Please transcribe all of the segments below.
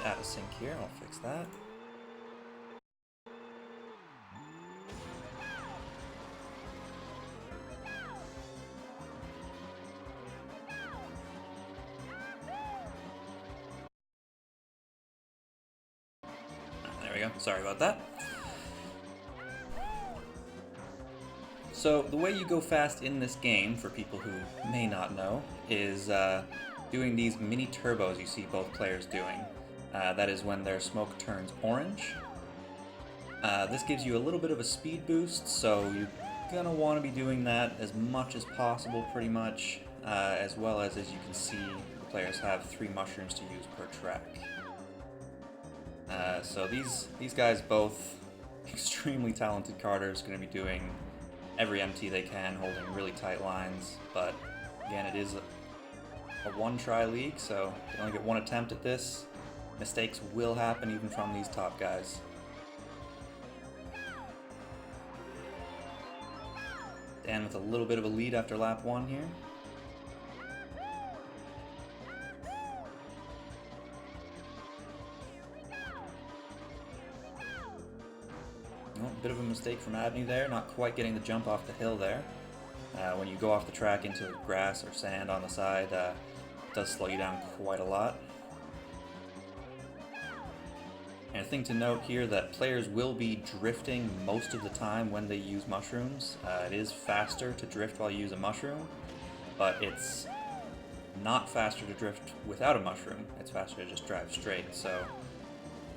out of sync here. I'll fix that. There we go. Sorry about that. So the way you go fast in this game, for people who may not know, is doing these mini turbos you see both players doing. That is when their smoke turns orange. This gives you a little bit of a speed boost, so you're gonna want to be doing that as much as possible, pretty much, as well as you can see, the players have 3 mushrooms to use per track. So these guys, both extremely talented karters, going to be doing every MT they can, holding really tight lines, but again, it is a one-try league, so you only get one attempt at this. Mistakes will happen even from these top guys. Dan with a little bit of a lead after lap 1 here. Oh, a bit of a mistake from Abney there, not quite getting the jump off the hill there. When you go off the track into grass or sand on the side, it does slow you down quite a lot. And a thing to note here, that players will be drifting most of the time when they use mushrooms. It is faster to drift while you use a mushroom, but it's not faster to drift without a mushroom. It's faster to just drive straight, so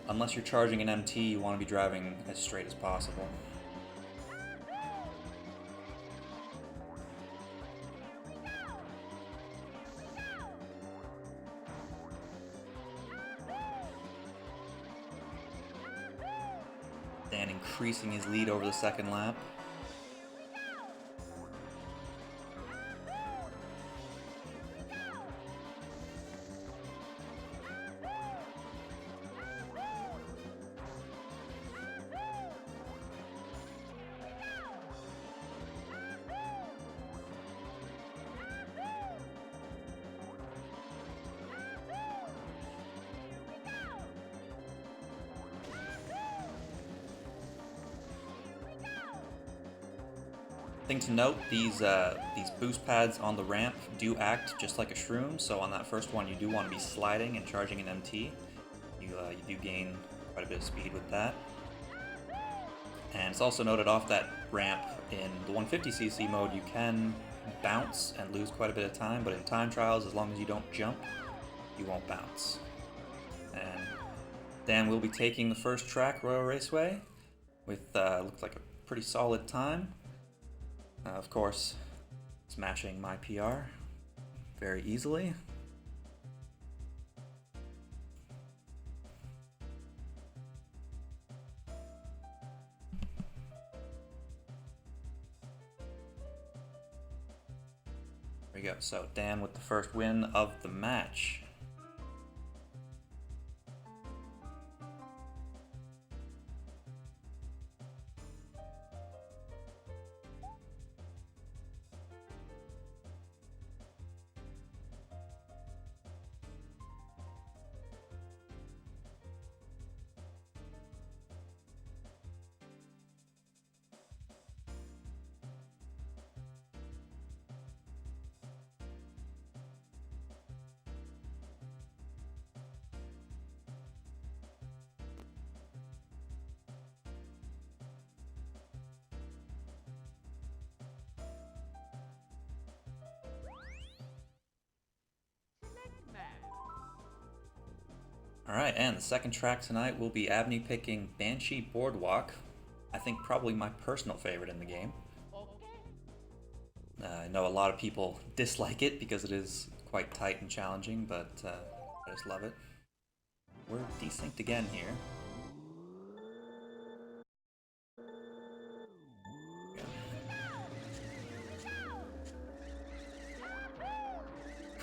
unless you're charging an MT, you want to be driving as straight as possible. Dan increasing his lead over the second lap. Thing to note, these boost pads on the ramp do act just like a shroom, so on that first one you do want to be sliding and charging an MT. You do gain quite a bit of speed with that. And it's also noted off that ramp, in the 150cc mode you can bounce and lose quite a bit of time, but in time trials, as long as you don't jump, you won't bounce. And Dan will be taking the first track, Royal Raceway, with looks like a pretty solid time. Of course, smashing my PR very easily. There we go. So Dan with the first win of the match. Alright, and the second track tonight will be Abney picking Banshee Boardwalk. I think probably my personal favorite in the game. I know a lot of people dislike it because it is quite tight and challenging, but I just love it. We're desynced again here.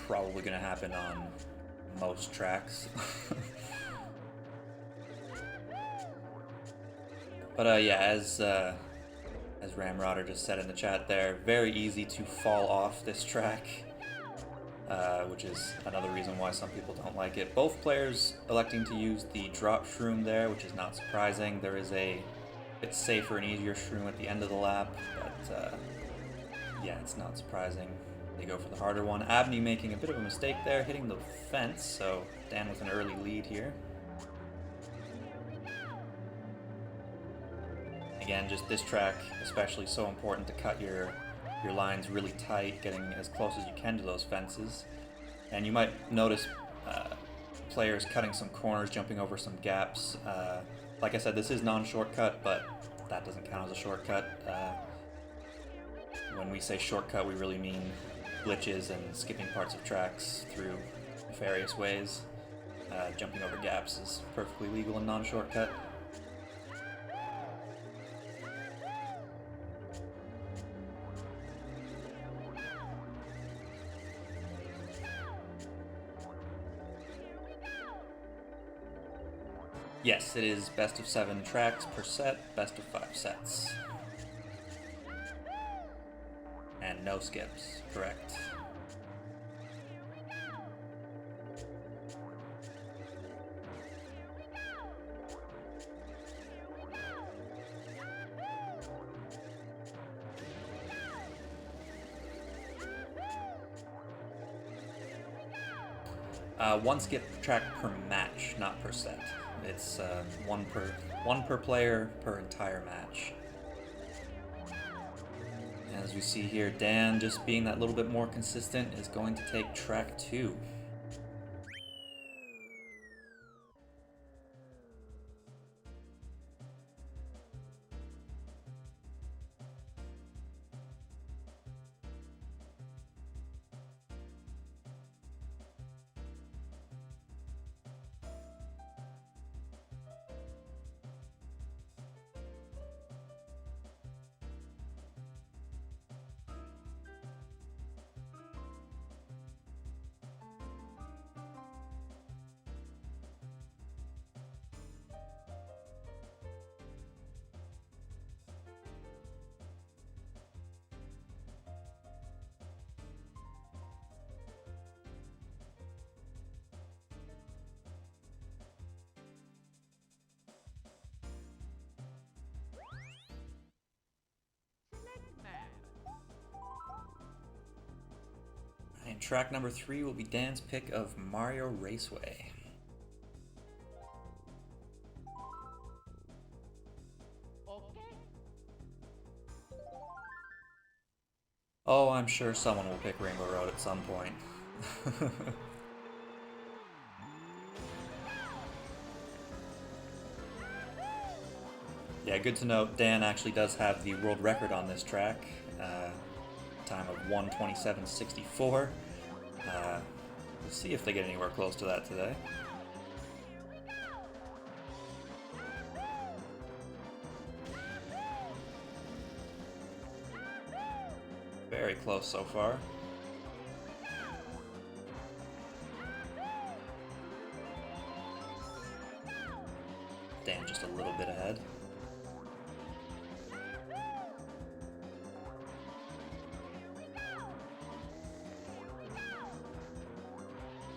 Probably gonna happen on most tracks. But yeah, as Ramrodder just said in the chat there, very easy to fall off this track. which is another reason why some people don't like it. Both players electing to use the drop shroom there, which is not surprising. There is a bit safer and easier shroom at the end of the lap, but yeah, it's not surprising. They go for the harder one. Abney making a bit of a mistake there, hitting the fence, so Dan with an early lead here. Again, just this track, especially so important to cut your lines really tight, getting as close as you can to those fences. And you might notice players cutting some corners, jumping over some gaps. Like I said, this is non-shortcut, but that doesn't count as a shortcut. When we say shortcut, we really mean glitches and skipping parts of tracks through nefarious ways. Jumping over gaps is perfectly legal and non-shortcut. Yes, it is best of 7 tracks per set, best of 5 sets. And no skips, correct. One skip track per match, not per set. It's one per player per entire match. As we see here, Dan, just being that little bit more consistent, is going to take track 2. And track number 3 will be Dan's pick of Mario Raceway. Oh, I'm sure someone will pick Rainbow Road at some point. Yeah, good to note, Dan actually does have the world record on this track. Time of 1:27.64. We'll see if they get anywhere close to that today. Very close so far. Dan just a little bit ahead.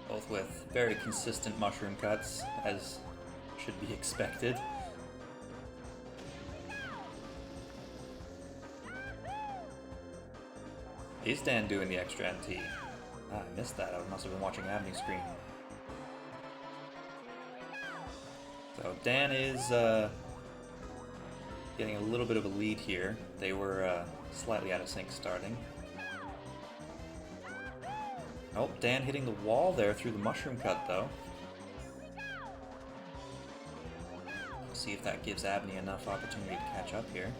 Both with very consistent mushroom cuts, as should be expected. Is Dan doing the extra MT? Ah, I missed that. I must have been watching Abney's screen. So Dan is getting a little bit of a lead here. They were slightly out of sync starting. Oh, Dan hitting the wall there through the mushroom cut, though. See if that gives Abney enough opportunity to catch up here.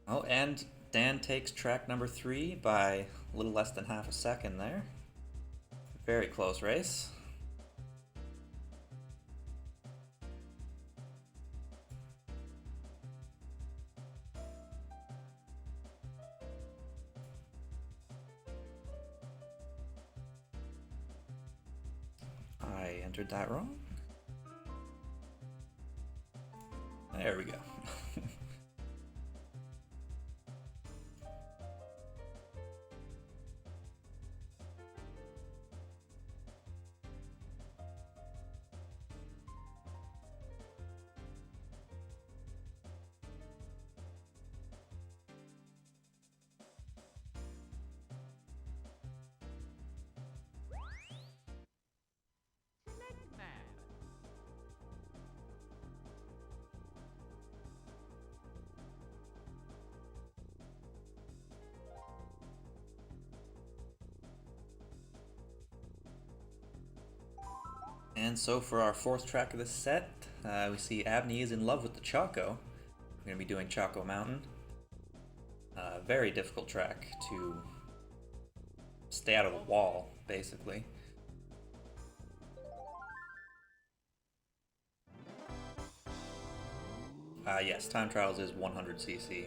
Oh, and Dan takes track number 3 by a little less than half a second there. Very close race. I entered that wrong. There we go. And so for our fourth track of this set, we see Abney is in love with the Choco. We're going to be doing Choco Mountain. Very difficult track to stay out of the wall, basically. Yes, time trials is 100cc.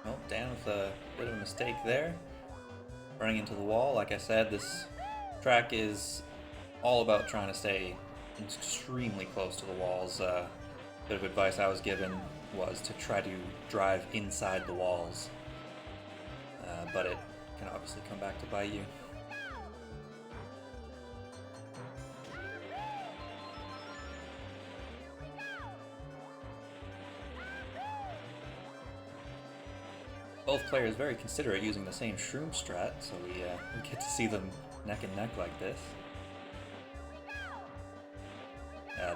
Oh, Dan with a bit of a mistake there. Running into the wall. Like I said, this track is all about trying to stay extremely close to the walls. Bit of advice I was given was to try to drive inside the walls, but it can obviously come back to bite you. Both players very considerate using the same shroom strat, so we get to see them neck and neck like this.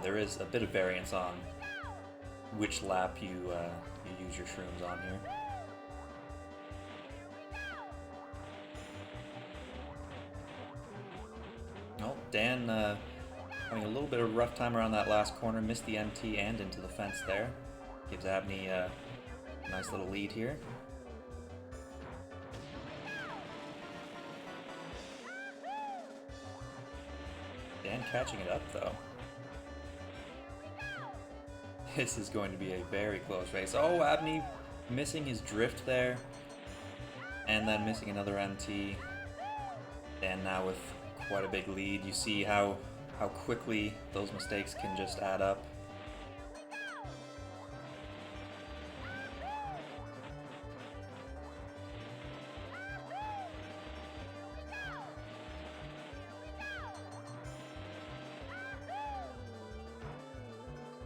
There is a bit of variance on which lap you use your shrooms on here. Oh, Dan having a little bit of a rough time around that last corner, missed the MT and into the fence there. Gives Abney a nice little lead here. Dan catching it up though. This is going to be a very close race. Oh, Abney missing his drift there. And then missing another MT. Dan now with quite a big lead. You see how quickly those mistakes can just add up.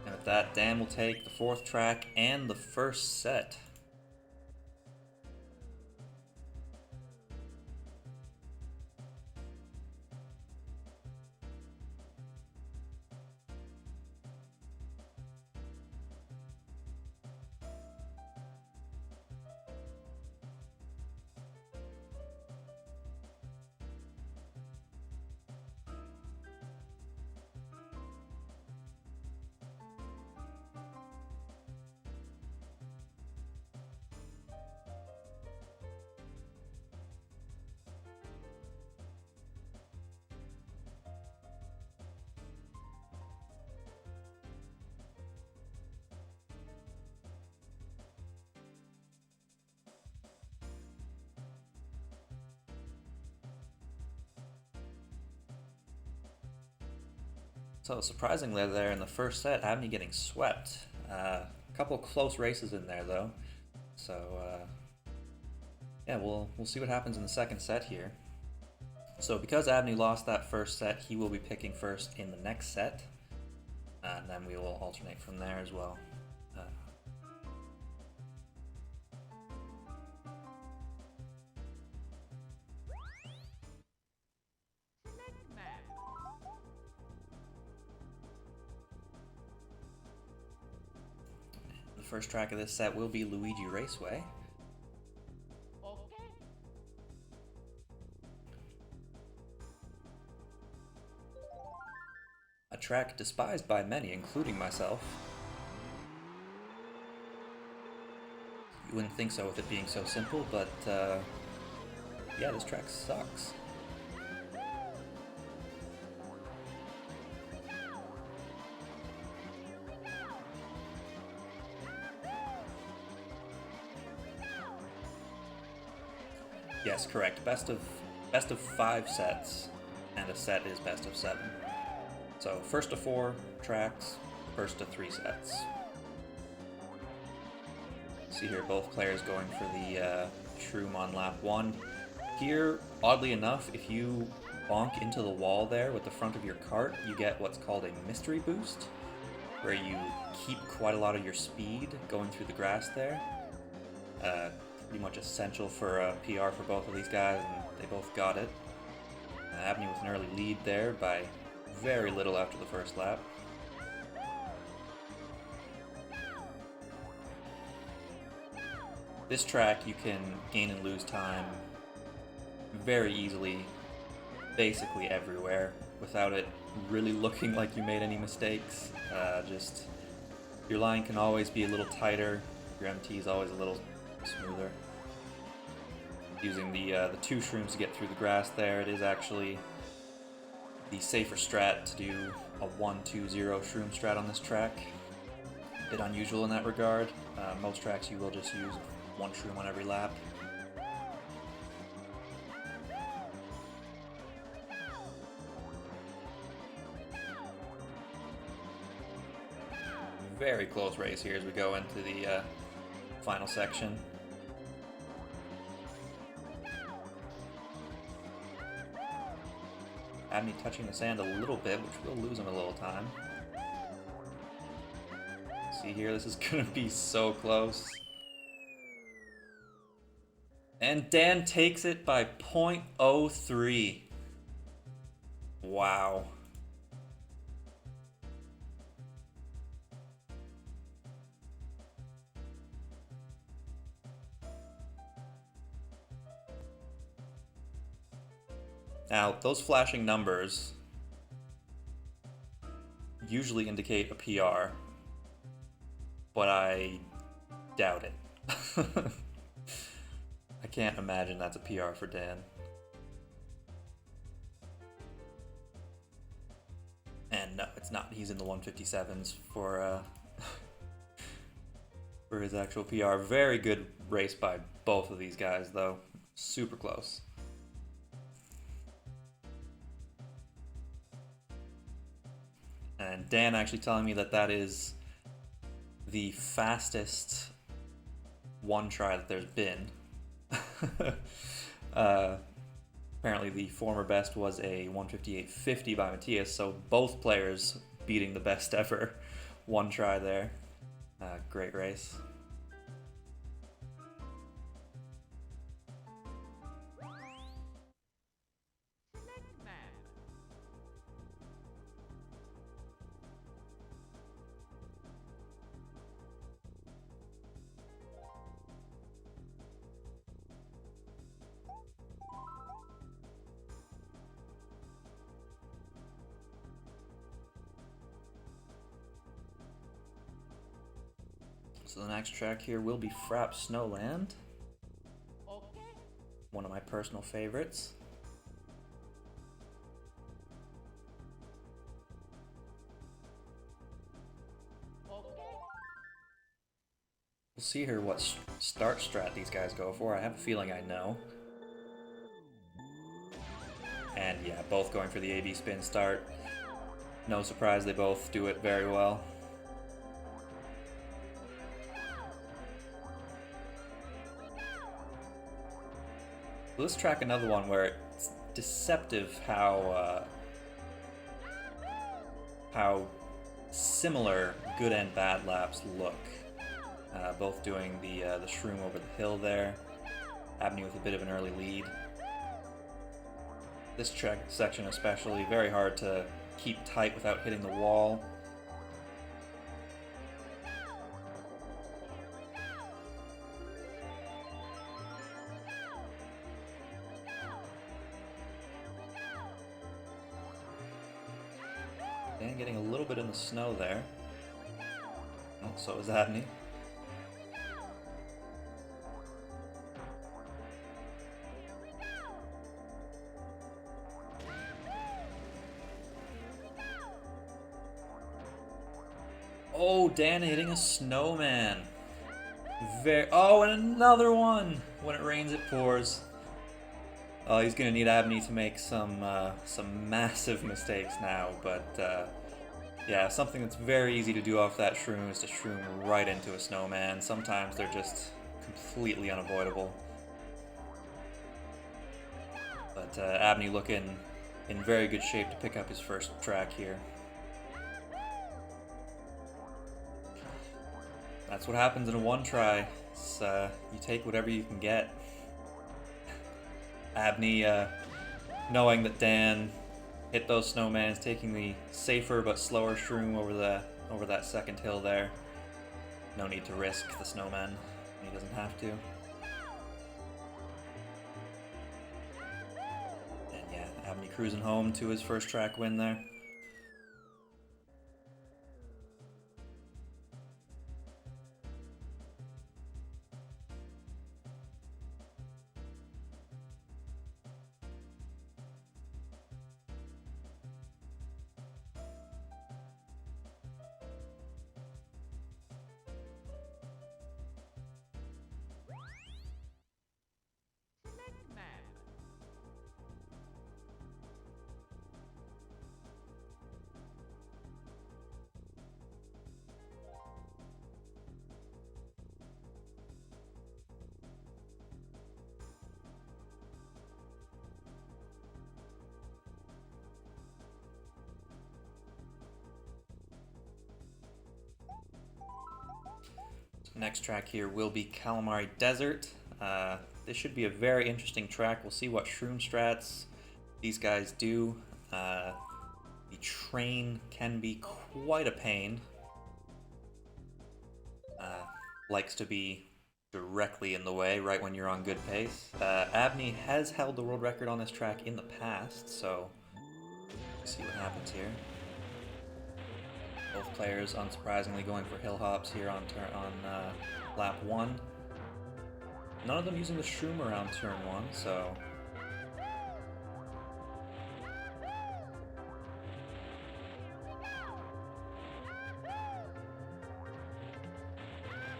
And with that, Dan will take the fourth track and the first set. So surprisingly there in the first set, Abney getting swept. A couple close races in there though. So yeah, we'll see what happens in the second set here. So because Abney lost that first set, he will be picking first in the next set. And then we will alternate from there as well. The first track of this set will be Luigi Raceway. A track despised by many, including myself. You wouldn't think so with it being so simple, but yeah, this track sucks. Yes, correct. Best of 5 sets, and a set is best of 7. So first to 4 tracks, first to 3 sets. See here, both players going for the shroom on lap 1. Here, oddly enough, if you bonk into the wall there with the front of your cart, you get what's called a mystery boost, where you keep quite a lot of your speed going through the grass there. Pretty much essential for a PR for both of these guys, and they both got it. Abney with an early lead there by very little after the first lap. This track you can gain and lose time very easily, basically everywhere, without it really looking like you made any mistakes. Just your line can always be a little tighter, your MT is always a little smoother. Using the 2 shrooms to get through the grass there, it is actually the safer strat to do a 1-2-0 shroom strat on this track. A bit unusual in that regard. Most tracks you will just use 1 shroom on every lap. Very close race here as we go into the final section. Abney touching the sand a little bit, which will lose him a little time. See here, this is gonna be so close. And Dan takes it by 0.03. Wow. Now, those flashing numbers usually indicate a PR, but I doubt it. I can't imagine that's a PR for Dan. And no, it's not. He's in the 157s for for his actual PR. Very good race by both of these guys, though. Super close. And Dan actually telling me that that is the fastest one try that there's been. Apparently the former best was a 158.50 by Matthias, so both players beating the best ever one try there. Great race. So the next track here will be Frapp Snowland. One of my personal favorites. We'll see here what start strat these guys go for. I have a feeling I know. And yeah, both going for the AB spin start. No surprise, they both do it very well. Let's track another one where it's deceptive how similar good and bad laps look. Both doing the shroom over the hill there. Abney with a bit of an early lead. This track section especially, very hard to keep tight without hitting the wall. Dan getting a little bit in the snow there. Oh, so is Abney. Oh, Dan hitting a snowman. Oh, and another one! When it rains, it pours. Oh, he's gonna need Abney to make some massive mistakes now, but yeah, something that's very easy to do off that shroom is to shroom right into a snowman. Sometimes they're just completely unavoidable. But Abney looking in very good shape to pick up his first track here. That's what happens in a one try. It's, you take whatever you can get. Abney, knowing that Dan hit those snowmans, taking the safer but slower shroom over that second hill there. No need to risk the snowman. He doesn't have to. And yeah, Abney cruising home to his first track win there. Next track here will be Calamari Desert. This should be a very interesting track. We'll see what shroom strats these guys do. The train can be quite a pain. Likes to be directly in the way right when you're on good pace. Abney has held the world record on this track in the past, so let's see what happens here. Both players, unsurprisingly, going for hill hops here on lap 1. None of them using the shroom around turn 1, so...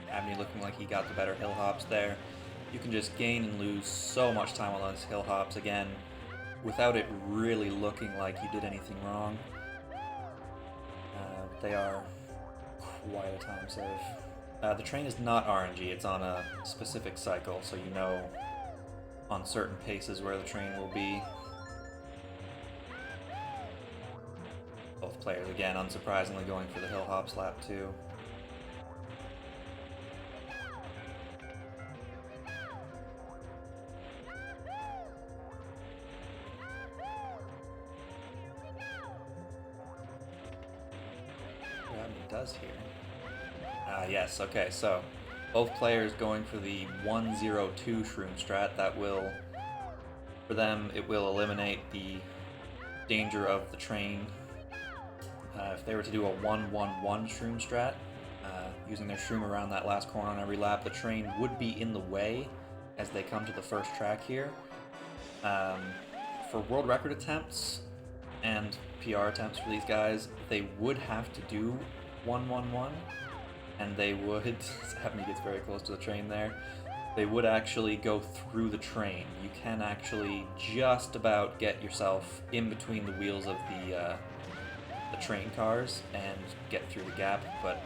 Abney looking like he got the better hill hops there. You can just gain and lose so much time on those hill hops again without it really looking like you did anything wrong. They are quite a time save. The train is not RNG, it's on a specific cycle, so you know on certain paces where the train will be. Both players, again, unsurprisingly going for the hill hops lap 2. Does here. Yes, okay, so both players going for the 102 shroom strat. That will, for them, it will eliminate the danger of the train. If they were to do a 111 shroom strat, using their shroom around that last corner on every lap, the train would be in the way as they come to the first track here. For world record attempts and PR attempts for these guys, they would have to do 111, and they would, Abney gets very close to the train there, they would actually go through the train. You can actually just about get yourself in between the wheels of the train cars and get through the gap, but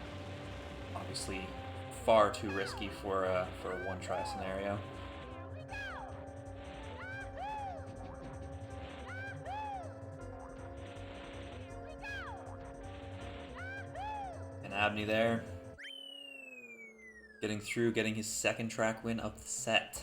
obviously far too risky for a one-try scenario. Abney there, getting through, getting his second track win of the set.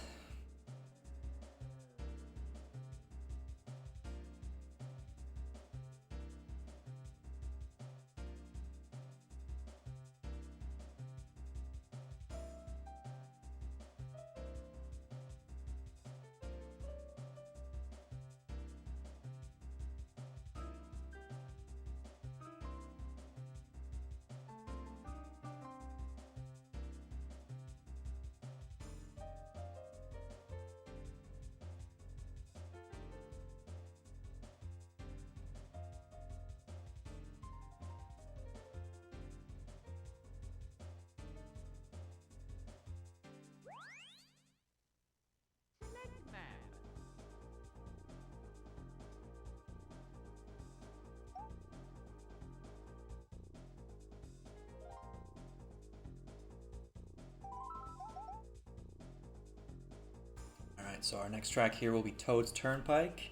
Alright, so our next track here will be Toad's Turnpike.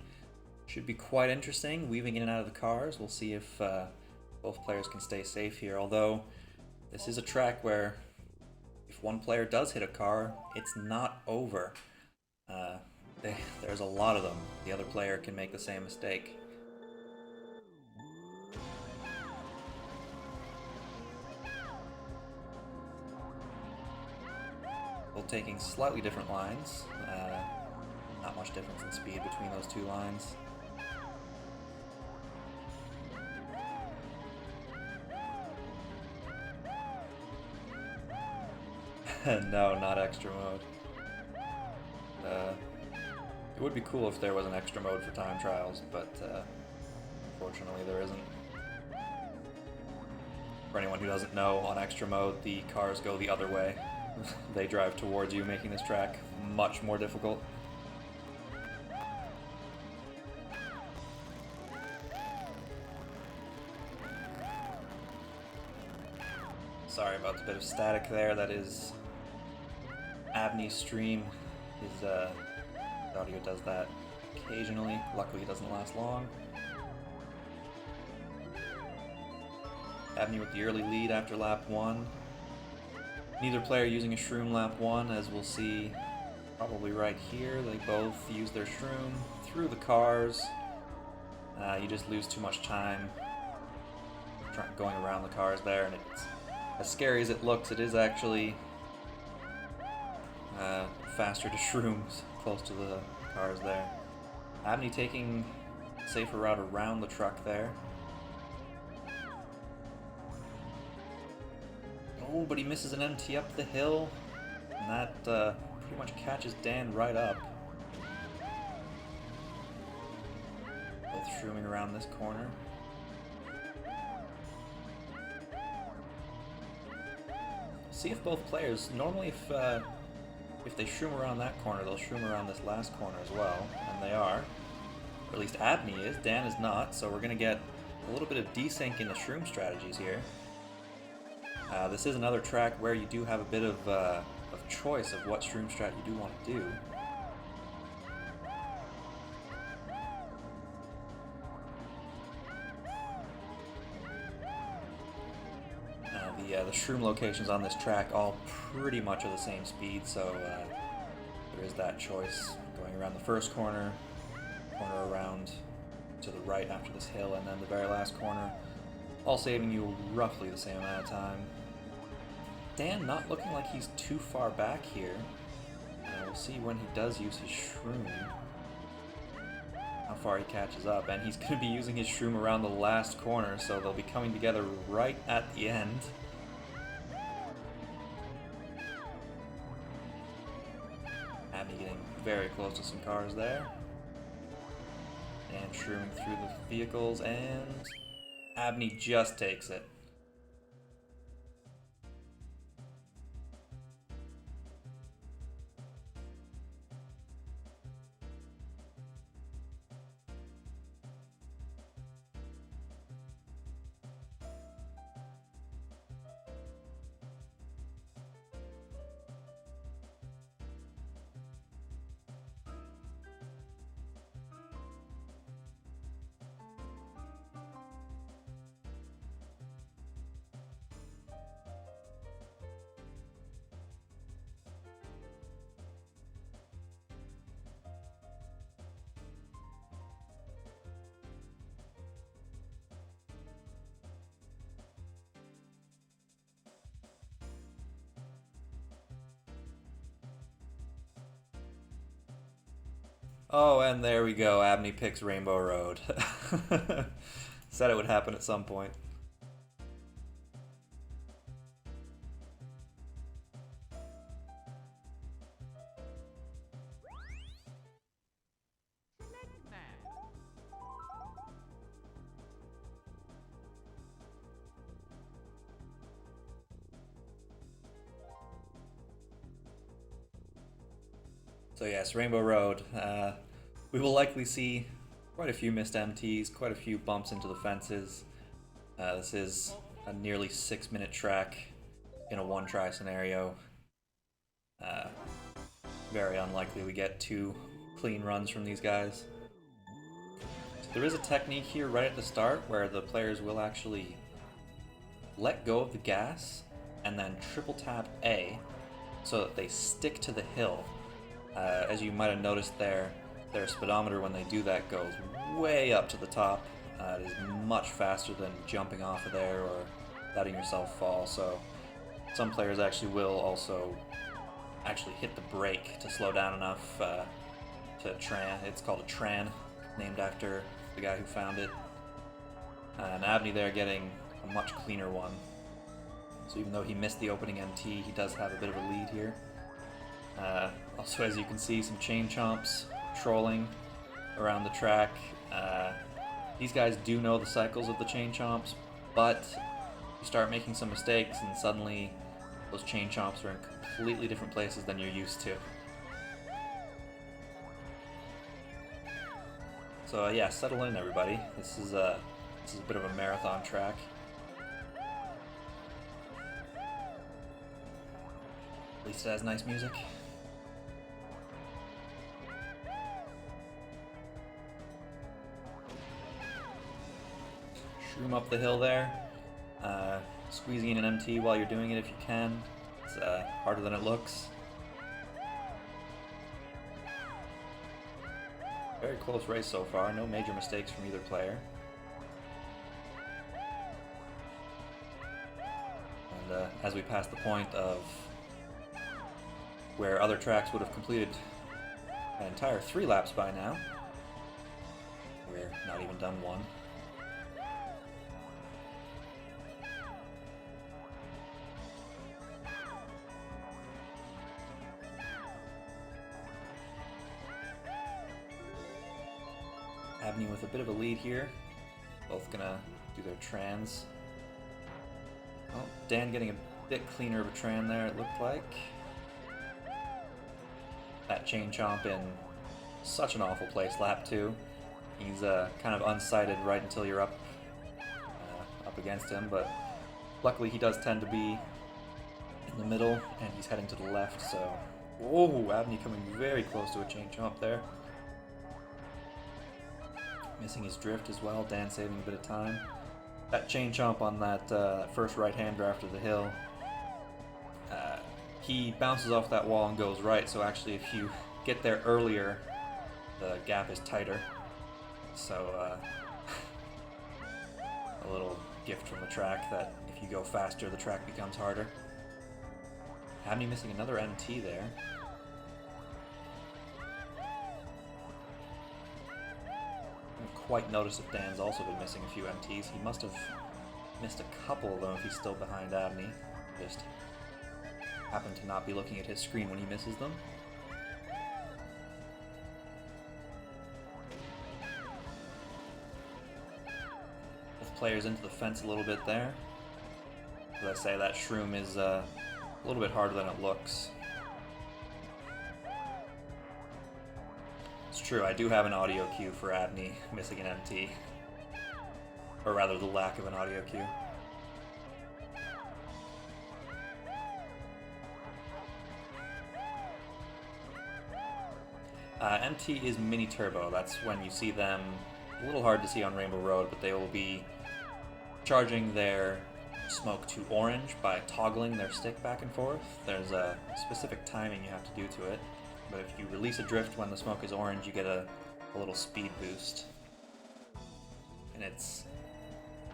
Should be quite interesting, weaving in and out of the cars. We'll see if both players can stay safe here, although this is a track where if one player does hit a car, it's not over. There's a lot of them. The other player can make the same mistake. Both taking slightly different lines. Not much difference in speed between those two lines. No, not extra mode. It would be cool if there was an extra mode for time trials, but unfortunately there isn't. For anyone who doesn't know, on extra mode the cars go the other way. They drive towards you, making this track much more difficult. Sorry about the bit of static there. That is Abney's stream. His audio does that occasionally. Luckily it doesn't last long. Abney with the early lead after lap 1. Neither player using a shroom lap 1, as we'll see probably right here. They both use their shroom through the cars. You just lose too much time going around the cars there, and it's as scary as it looks. It is actually faster to shrooms close to the cars there. Abney taking a safer route around the truck there. Oh, but he misses an MT up the hill, and that pretty much catches Dan right up. Both shrooming around this corner. See if both players, normally if they shroom around that corner, they'll shroom around this last corner as well, and they are. Or at least Abney is, Dan is not, so we're going to get a little bit of desync in the shroom strategies here. This is another track where you do have a bit of choice of what shroom strat you do want to do. The shroom locations on this track all pretty much are the same speed, so there is that choice. Going around the first corner around to the right after this hill, and then the very last corner, all saving you roughly the same amount of time. Dan not looking like he's too far back here. We'll see when he does use his shroom how far he catches up, and he's going to be using his shroom around the last corner, so they'll be coming together right at the end. Abney getting very close to some cars there. And shrooming through the vehicles, and Abney just takes it. Oh, and there we go. Abney picks Rainbow Road. Said it would happen at some point. So yes, Rainbow Road. We will likely see quite a few missed MTs, quite a few bumps into the fences. This is a nearly 6-minute track in a one-try scenario. very unlikely we get 2 clean runs from these guys. So there is a technique here right at the start where the players will actually let go of the gas and then triple tap A so that they stick to the hill. As you might have noticed their speedometer when they do that goes way up to the top. It is much faster than jumping off of there or letting yourself fall, so some players actually will also hit the brake to slow down enough to tran. It's called a tran, named after the guy who found it. And Abney there getting a much cleaner one. So even though he missed the opening MT, he does have a bit of a lead here. Also, as you can see, some chain chomps trolling around the track. These guys do know the cycles of the chain chomps, but you start making some mistakes and suddenly those chain chomps are in completely different places than you're used to. So yeah, settle in everybody. This is a bit of a marathon track. At least it has nice music. Shroom up the hill there. Squeezing in an MT while you're doing it if you can. It's harder than it looks. Very close race so far, no major mistakes from either player. And as we pass the point of where other tracks would have completed an entire 3 laps by now, we're not even done 1. Abney with a bit of a lead here. Both gonna do their trans. Oh, Dan getting a bit cleaner of a tran there, it looked like. That chain chomp in such an awful place, lap 2. He's kind of unsighted right until you're up against him, but luckily he does tend to be in the middle, and he's heading to the left, so... Whoa, Abney coming very close to a chain chomp there. Missing his drift as well, Dan saving a bit of time. That chain chomp on that first right-hander after the hill, he bounces off that wall and goes right, so actually if you get there earlier, the gap is tighter. So, a little gift from the track that if you go faster, the track becomes harder. Abney missing another MT there. Quite notice if Dan's also been missing a few MTs. He must have missed a couple of them if he's still behind Abney. Just happened to not be looking at his screen when he misses them. Both players into the fence a little bit there. As I say, that shroom is a little bit harder than it looks. It's true, I do have an audio cue for Abney missing an MT. Or rather, the lack of an audio cue. MT is mini turbo. That's when you see them, a little hard to see on Rainbow Road, but they will be charging their smoke to orange by toggling their stick back and forth. There's a specific timing you have to do to it. But if you release a drift when the smoke is orange, you get a little speed boost. And it's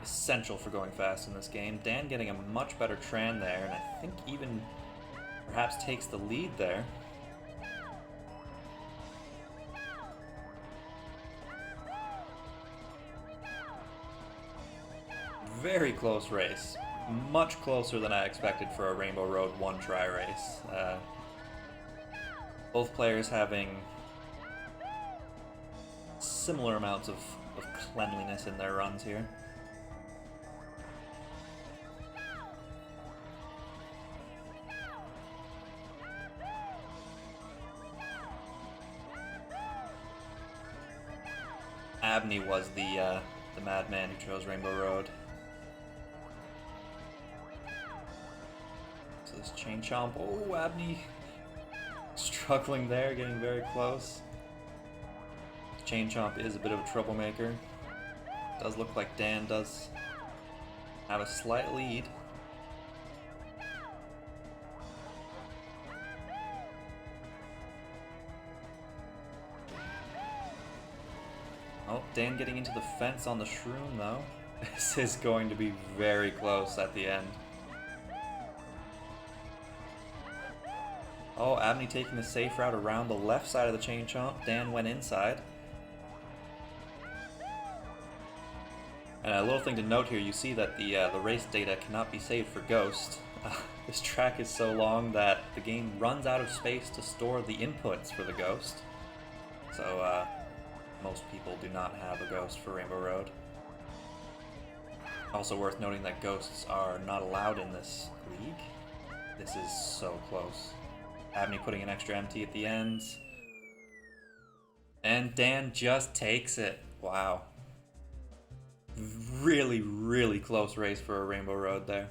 essential for going fast in this game. Dan getting a much better tran there, and I think even perhaps takes the lead there. Very close race. Much closer than I expected for a Rainbow Road 1 try race. Both players having similar amounts of cleanliness in their runs here. Abney was the madman who chose Rainbow Road. So this chain chomp, oh, Abney struggling there, getting very close. Chain Chomp is a bit of a troublemaker. Does look like Dan does have a slight lead. Oh, Dan getting into the fence on the shroom though. This is going to be very close at the end. Oh, Abney taking the safe route around the left side of the Chain Chomp. Dan went inside. And a little thing to note here, you see that the race data cannot be saved for Ghost. This track is so long that the game runs out of space to store the inputs for the Ghost. So most people do not have a Ghost for Rainbow Road. Also worth noting that Ghosts are not allowed in this league. This is so close. Abney putting an extra MT at the end. And Dan just takes it. Wow. Really, really close race for a Rainbow Road there.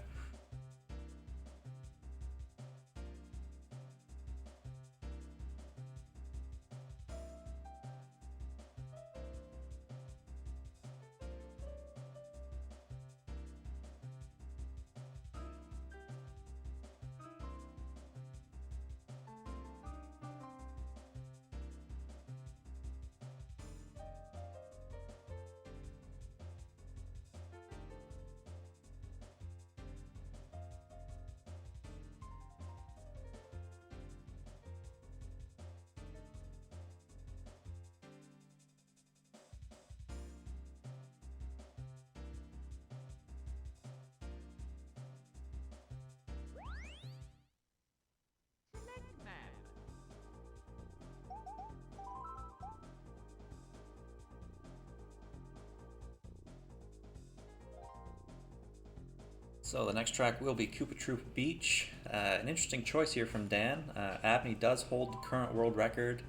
So the next track will be Koopa Troopa Beach. An interesting choice here from Dan. Abney does hold the current world record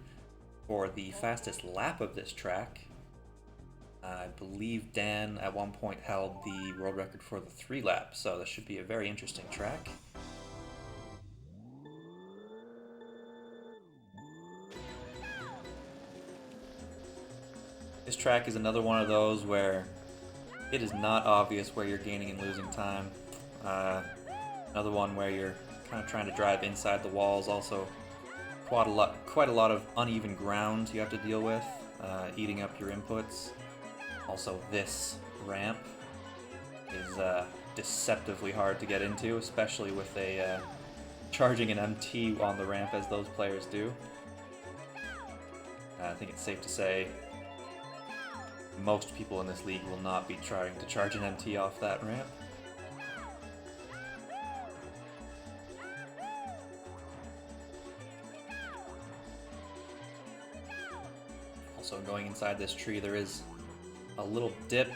for the fastest lap of this track. I believe Dan at one point held the world record for the 3 lap, so this should be a very interesting track. This track is another one of those where it is not obvious where you're gaining and losing time. Another one where you're kind of trying to drive inside the walls. Also, quite a lot of uneven ground you have to deal with, eating up your inputs. Also, this ramp is deceptively hard to get into, especially with a charging an MT on the ramp as those players do. I think it's safe to say most people in this league will not be trying to charge an MT off that ramp. Also, going inside this tree, there is a little dip.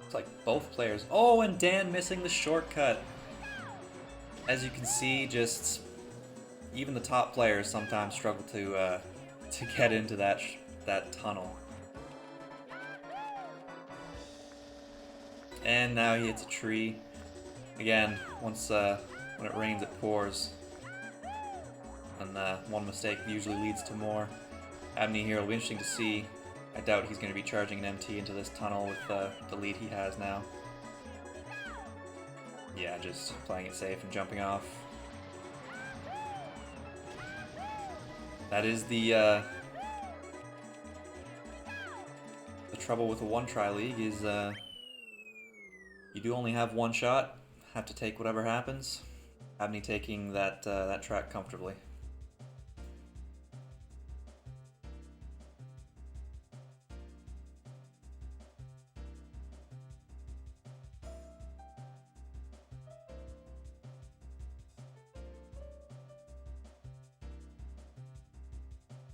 It's like both players. Oh, and Dan missing the shortcut. As you can see, just even the top players sometimes struggle to get into that tunnel. And now he hits a tree. Again, once when it rains, it pours. And one mistake usually leads to more. Abney here will be interesting to see. I doubt he's going to be charging an MT into this tunnel with the lead he has now. Yeah, just playing it safe and jumping off. That is the trouble with a one-try league is you do only have one shot. Have to take whatever happens. Abney taking that track comfortably.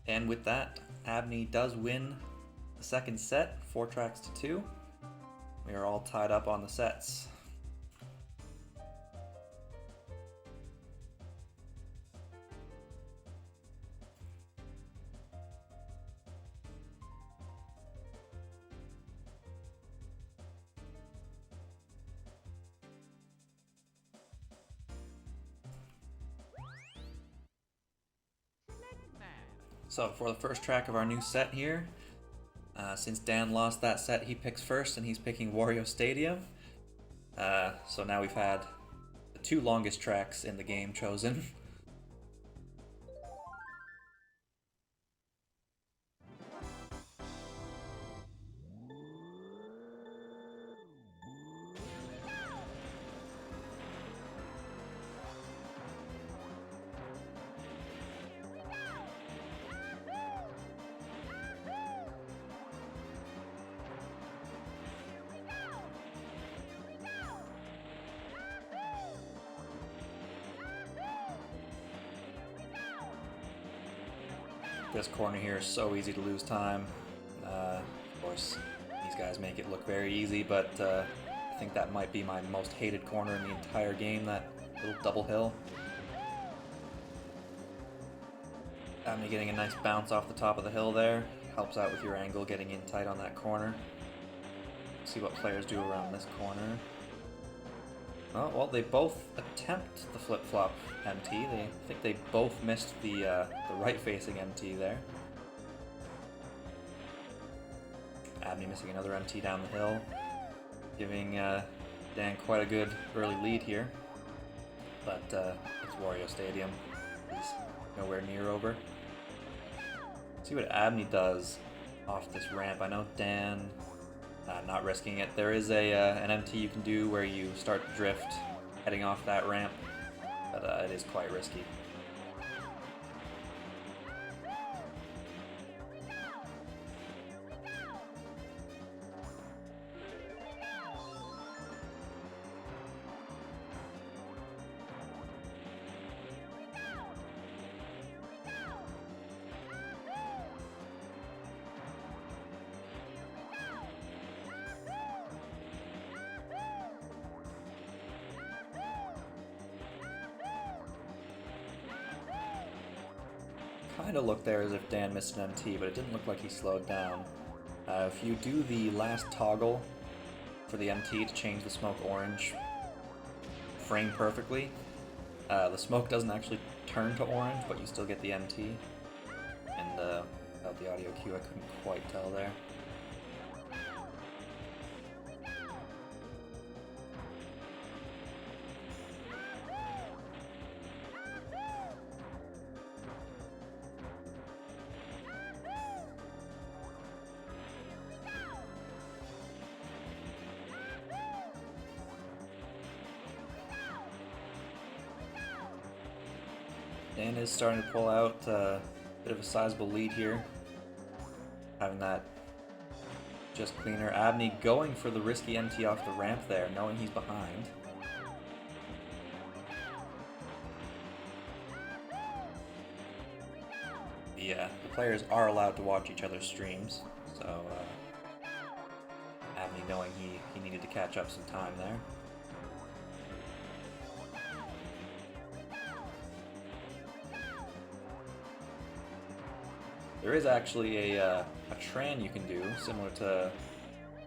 And with that, Abney does win the second set, 4 tracks to 2. We are all tied up on the sets. So for the first track of our new set here, since Dan lost that set, he picks first, and he's picking Wario Stadium. So now we've had the two longest tracks in the game chosen. This corner here is so easy to lose time. Of course, these guys make it look very easy, but I think that might be my most hated corner in the entire game, that little double hill. Abney getting a nice bounce off the top of the hill there. Helps out with your angle, getting in tight on that corner. See what players do around this corner. Oh, well, they both attempt the flip-flop MT. I think they both missed the right-facing MT there. Abney missing another MT down the hill, giving Dan quite a good early lead here. But it's Wario Stadium. He's nowhere near over. Let's see what Abney does off this ramp. I know Dan... not risking it. There is an MT you can do where you start to drift heading off that ramp, but it is quite risky. Kind of looked there as if Dan missed an MT, but it didn't look like he slowed down. If you do the last toggle for the MT to change the smoke orange frame perfectly, the smoke doesn't actually turn to orange, but you still get the MT. And without the audio cue, I couldn't quite tell there. Dan is starting to pull out a bit of a sizable lead here, having that just cleaner. Abney going for the risky MT off the ramp there, knowing he's behind. The players are allowed to watch each other's streams, so Abney knowing he needed to catch up some time there. There is actually a tran you can do, similar to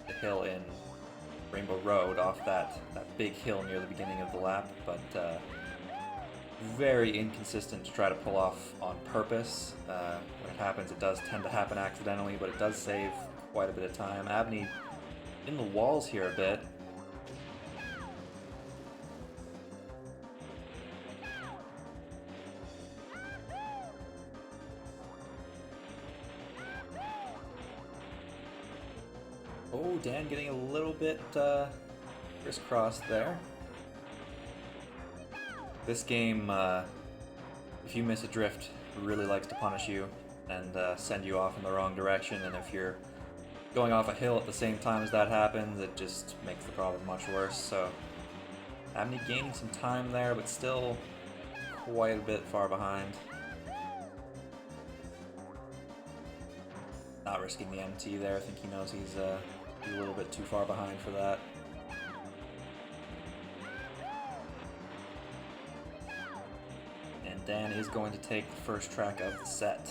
the hill in Rainbow Road, off that big hill near the beginning of the lap, but very inconsistent to try to pull off on purpose. When it happens, it does tend to happen accidentally, but it does save quite a bit of time. Abney in the walls here a bit. Oh, Dan getting a little bit crisscrossed there. This game, if you miss a drift, really likes to punish you and send you off in the wrong direction, and if you're going off a hill at the same time as that happens, it just makes the problem much worse. So Abney gaining some time there, but still quite a bit far behind. Not risking the MT there. I think he knows he's a little bit too far behind for that. And Dan is going to take the first track of the set.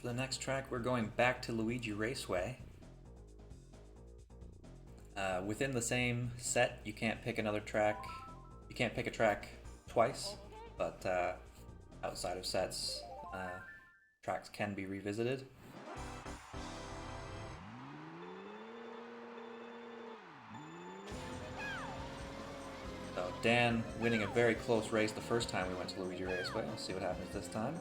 the next track, we're going back to Luigi Raceway. Within the same set, you can't pick another track. You can't pick a track twice, but outside of sets, tracks can be revisited. So Dan winning a very close race the first time we went to Luigi Raceway. We'll see what happens this time.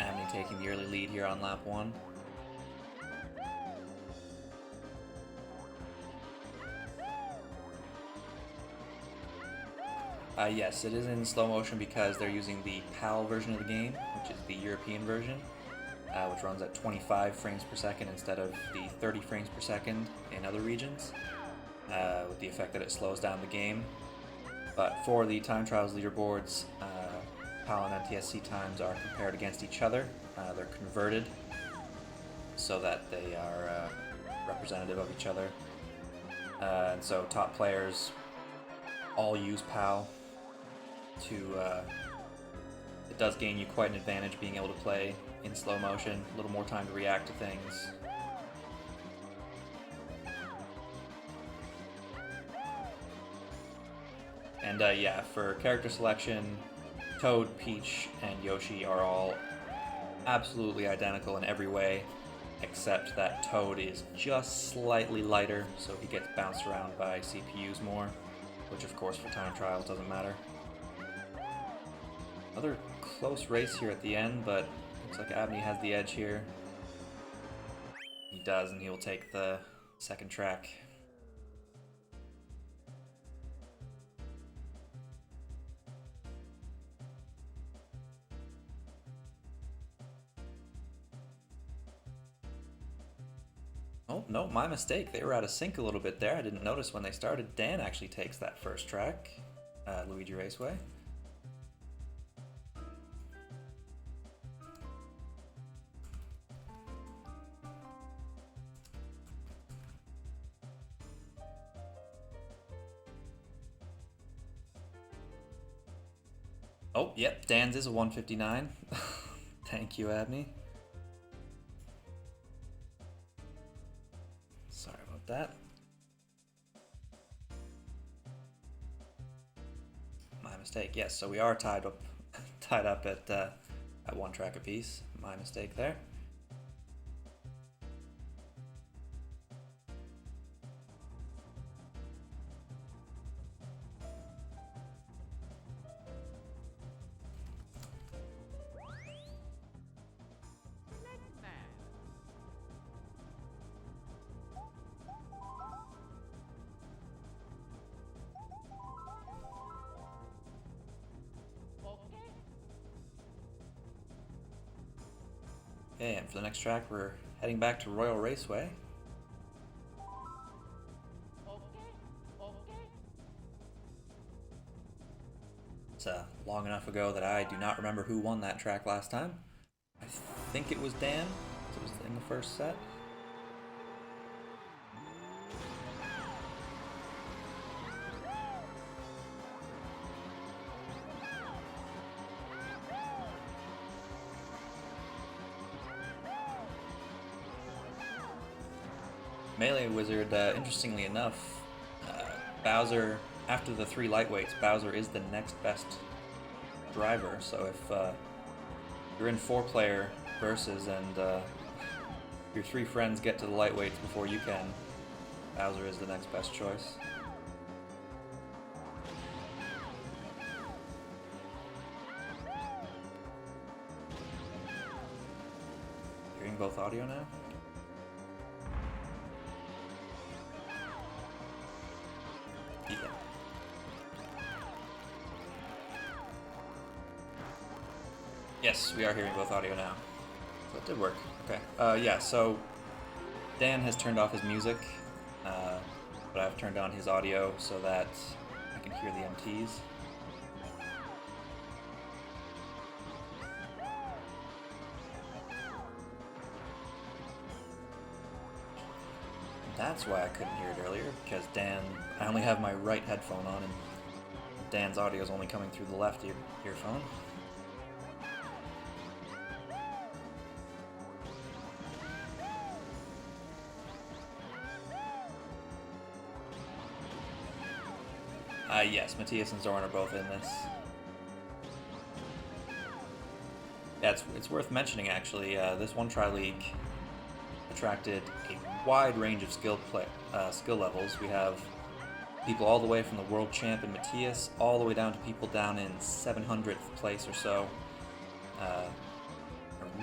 Abney taking the early lead here on lap 1. Yes, it is in slow motion because they're using the PAL version of the game, which is the European version, which runs at 25 frames per second instead of the 30 frames per second in other regions, with the effect that it slows down the game. But for the time trials leaderboards, PAL and NTSC times are compared against each other. They're converted so that they are representative of each other. And so top players all use PAL to... it does gain you quite an advantage being able to play in slow motion, a little more time to react to things. And yeah, for character selection, Toad, Peach, and Yoshi are all absolutely identical in every way, except that Toad is just slightly lighter, so he gets bounced around by CPUs more, which of course for time trials doesn't matter. Another close race here at the end, but looks like Abney has the edge here. He does, and he will take the second track. Oh, no, my mistake. They were out of sync a little bit there. I didn't notice when they started. Dan actually takes that first track, Luigi Raceway. Oh, yep, Dan's is a 159. Thank you, Abney. Sorry about that. My mistake. Yes, so we are tied up at one track apiece. My mistake there. Okay, and for the next track, we're heading back to Royal Raceway. It's long enough ago that I do not remember who won that track last time. I think it was Dan, it was in the first set. Melee Wizard, interestingly enough, Bowser, after the 3 lightweights, Bowser is the next best driver, so if you're in 4-player versus and your 3 friends get to the lightweights before you can, Bowser is the next best choice. Hearing both audio now? Yes, we are hearing both audio now. So it did work. Okay. Yeah, so Dan has turned off his music, but I've turned on his audio so that I can hear the MTs. That's why I couldn't hear it earlier, because I only have my right headphone on, and Dan's audio is only coming through the left earphone. Yes, Matthias and Zorn are both in this. Yeah, it's worth mentioning actually. This one tri-league attracted a wide range of skill levels. We have people all the way from the world champ in Matthias, all the way down to people down in 700th place or so. A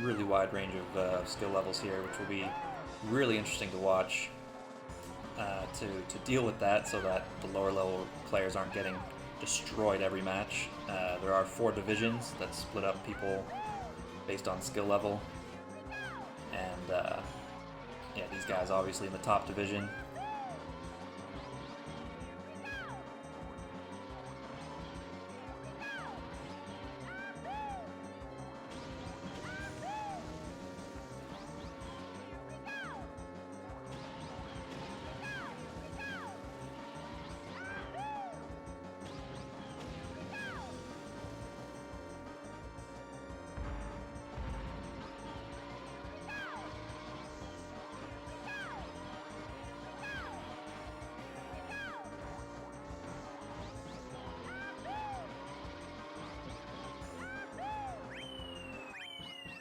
really wide range of skill levels here, which will be really interesting to watch. To deal with that, so that the lower level players aren't getting destroyed every match. There are 4 divisions that split up people based on skill level, and yeah, these guys obviously in the top division.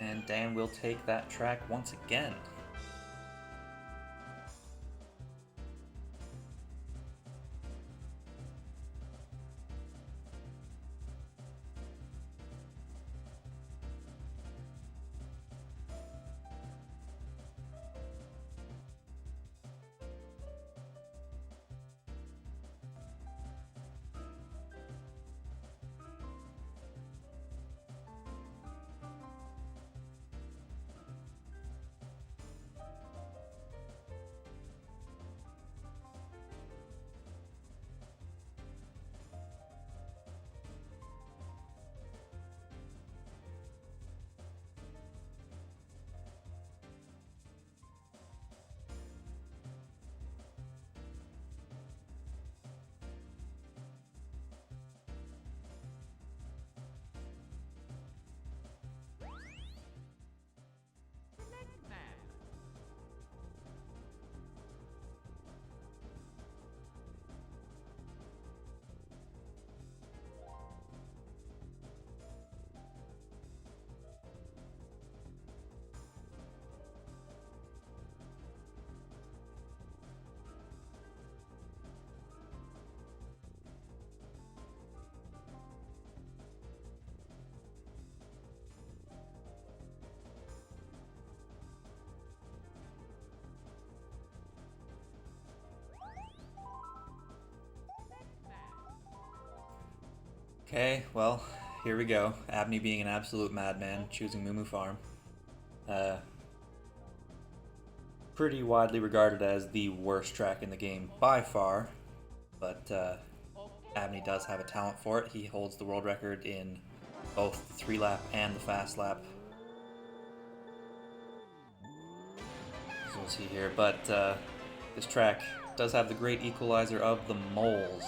And Dan will take that track once again. Okay, well, here we go. Abney being an absolute madman, choosing Moo Farm. Pretty widely regarded as the worst track in the game by far, but Abney does have a talent for it. He holds the world record in both the 3-lap and the fast lap. As we'll see here, but this track does have the great equalizer of the moles.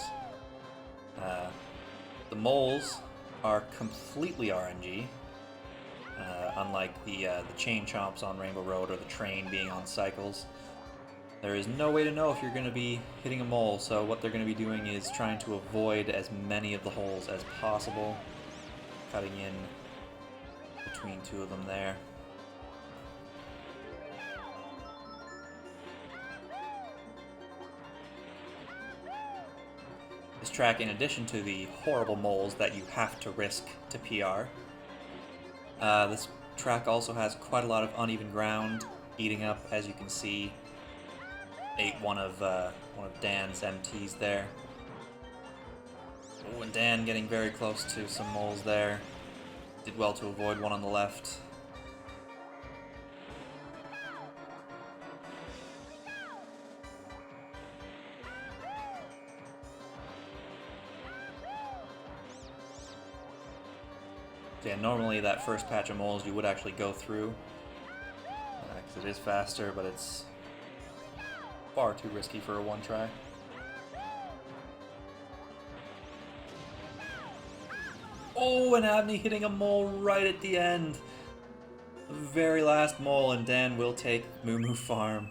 The moles are completely RNG, unlike the chain chomps on Rainbow Road or the train being on cycles. There is no way to know if you're going to be hitting a mole, so what they're going to be doing is trying to avoid as many of the holes as possible, cutting in between 2 of them there. This track, in addition to the horrible moles that you have to risk to PR, this track also has quite a lot of uneven ground, eating up, as you can see, one of Dan's MTs there. Oh, and Dan getting very close to some moles there. Did well to avoid one on the left. Yeah, normally that first patch of moles you would actually go through, because it is faster, but it's far too risky for a one try. Oh, and Abney hitting a mole right at the end. The very last mole, and Dan will take Moo Moo Farm.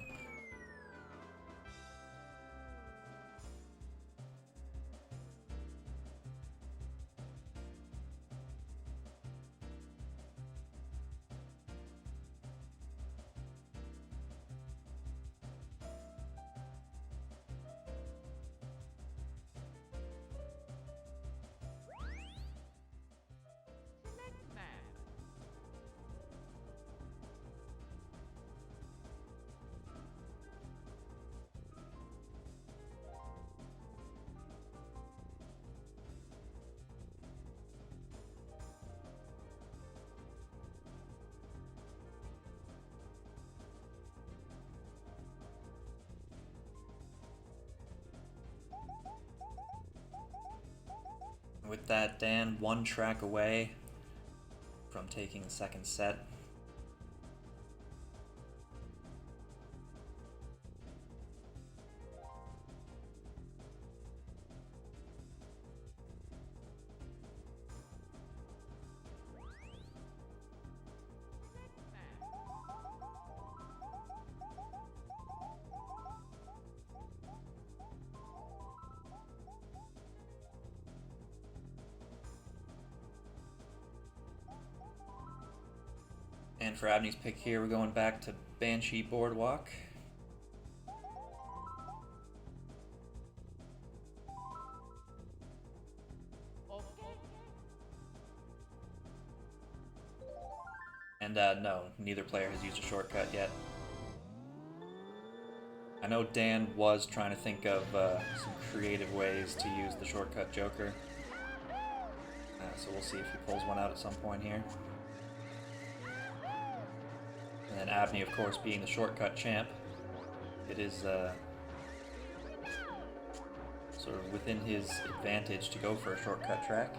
With that, Dan one track away from taking the second set. And for Abney's pick here, we're going back to Banshee Boardwalk. And no, neither player has used a shortcut yet. I know Dan was trying to think of some creative ways to use the shortcut Joker. So we'll see if he pulls one out at some point here. And then Abney, of course, being the shortcut champ, it is sort of within his advantage to go for a shortcut track.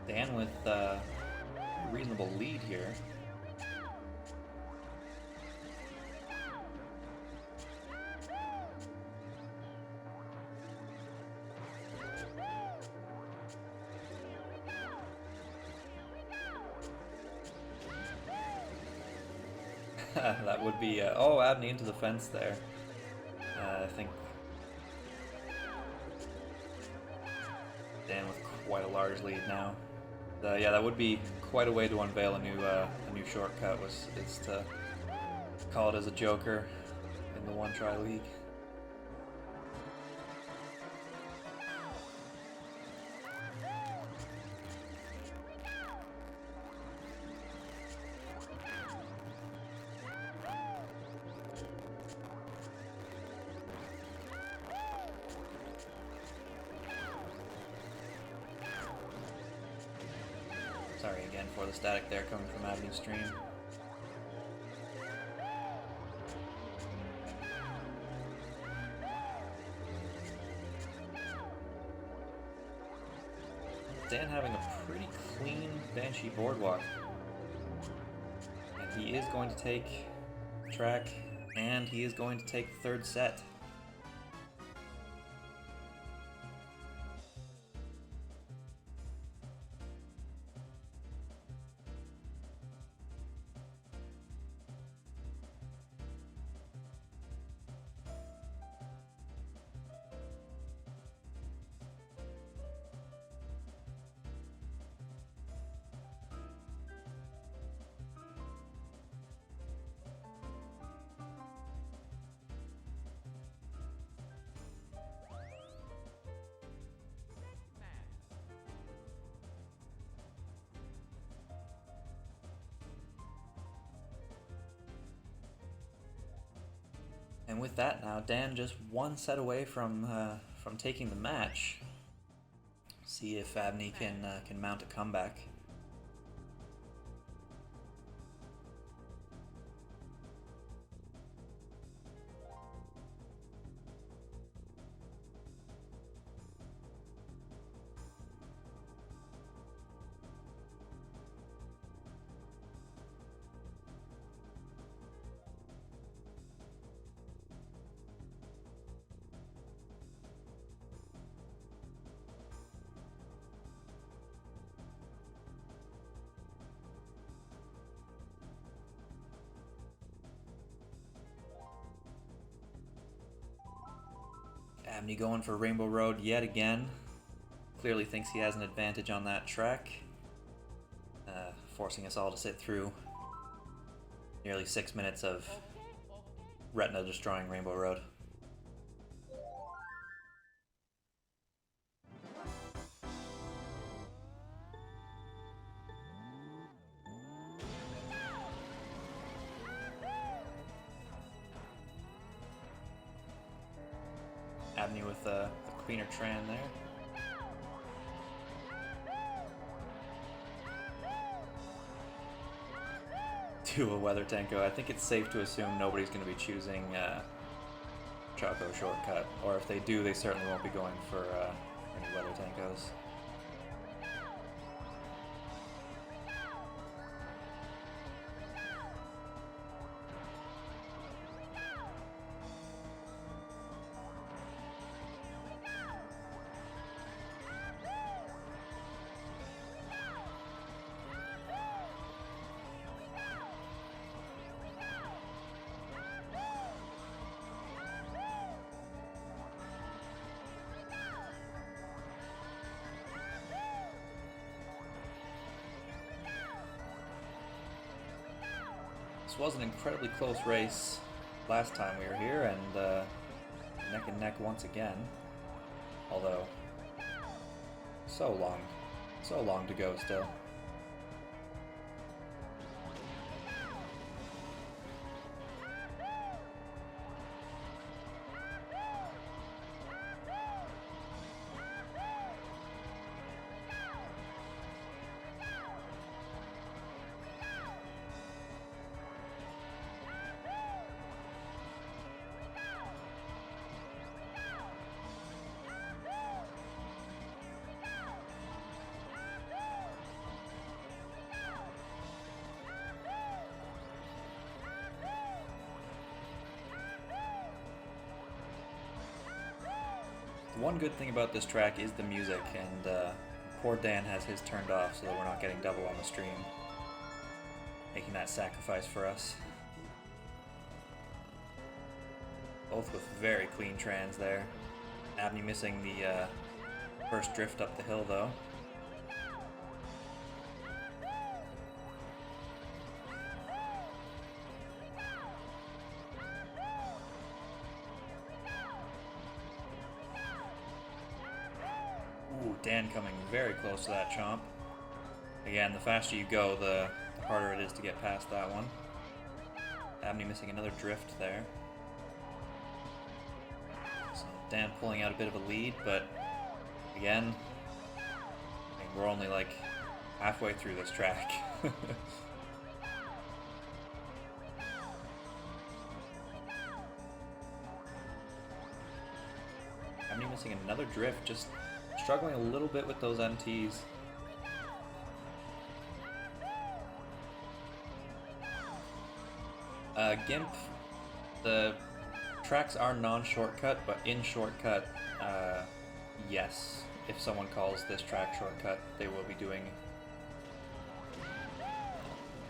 Dan with a reasonable lead here. That would be, oh, Abney into the fence there. I think Dan with quite a large lead now. Yeah, that would be quite a way to unveil a new shortcut. Is to call it as a Joker in the one try league. Sorry again for the static there coming from Abney's stream. Dan having a pretty clean Banshee Boardwalk. And he is going to take the track, and he is going to take the third set. And with that now, Dan just one set away from taking the match. See if Abney can mount a comeback. Abney going for Rainbow Road yet again. Clearly thinks he has an advantage on that track. Forcing us all to sit through nearly 6 minutes of retina destroying Rainbow Road. Abney with a cleaner Tran there. To a Weather Tanko. I think it's safe to assume nobody's going to be choosing Choco Shortcut, or if they do, they certainly won't be going for any Weather Tankos. This was an incredibly close race last time we were here, and neck and neck once again. Although, so long to go still. One good thing about this track is the music, and poor Dan has his turned off so that we're not getting double on the stream, making that sacrifice for us. Both with very clean trans there. Abney missing the first drift up the hill though. Dan coming very close to that chomp. Again, the faster you go, the harder it is to get past that one. Abney missing another drift there. So Dan pulling out a bit of a lead, but again, I think we're only like halfway through this track. Abney missing another drift, just struggling a little bit with those MTs. Gimp, the tracks are non-shortcut, but in shortcut, yes, if someone calls this track shortcut, they will be doing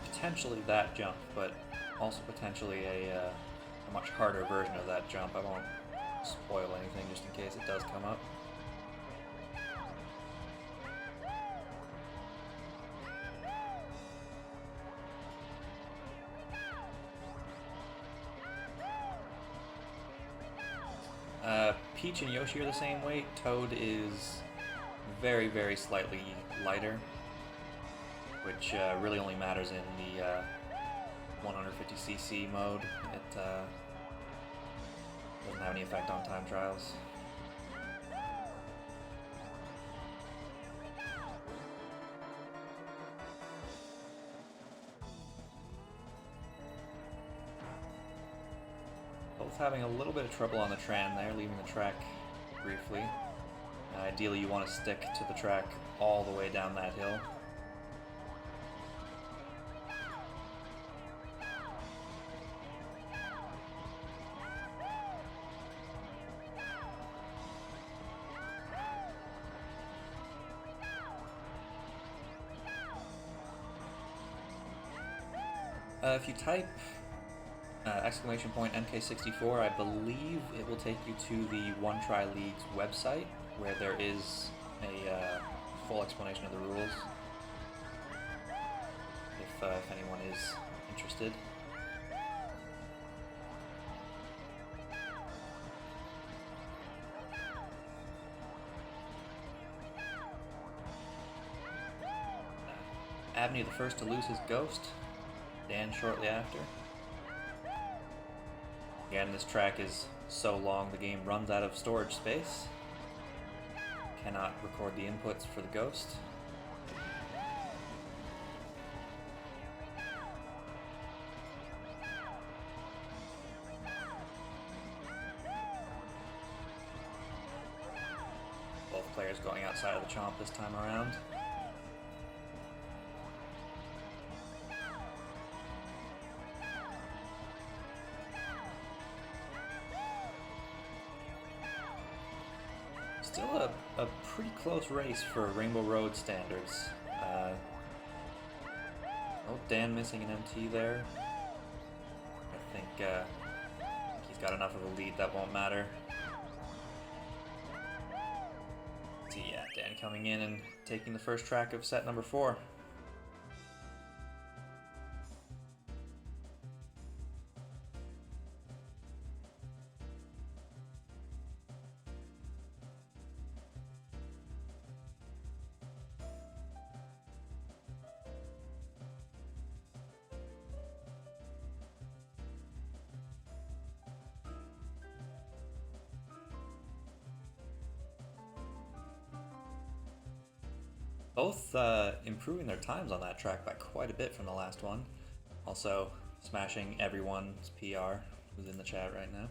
potentially that jump, but also potentially a much harder version of that jump. I won't spoil anything just in case it does come up. Peach and Yoshi are the same weight. Toad is very, very slightly lighter, which really only matters in the 150cc mode. Doesn't have any effect on time trials. Both having a little bit of trouble on the tran there, leaving the track briefly. Ideally you want to stick to the track all the way down that hill. If you type exclamation point MK64, I believe it will take you to the One Try League's website, where there is a full explanation of the rules, if anyone is interested. Abney the first to lose his ghost, Dan shortly after. Again, this track is so long the game runs out of storage space. Cannot record the inputs for the ghost. Both players going outside of the chomp this time around. Still a pretty close race for Rainbow Road standards. Oh, Dan missing an MT there. I think he's got enough of a lead that won't matter. So yeah, Dan coming in and taking the first track of set number 4. Both improving their times on that track by quite a bit from the last one. Also smashing everyone's PR who's in the chat right now.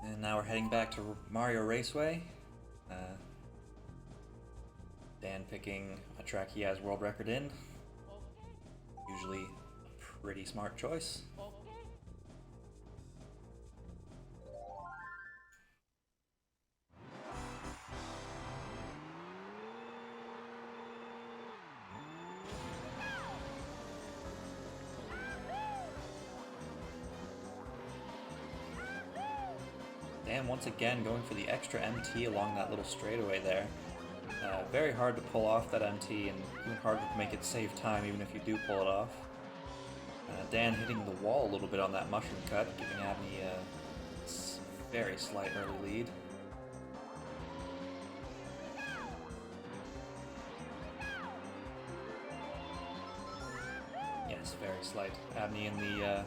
And now we're heading back to Mario Raceway. Dan picking a track he has world record in. Usually a pretty smart choice. Dan once again going for the extra MT along that little straightaway there. Very hard to pull off that MT, and even harder to make it save time even if you do pull it off. Dan hitting the wall a little bit on that mushroom cut, giving Abney a very slight early lead. Yes, very slight. Abney in the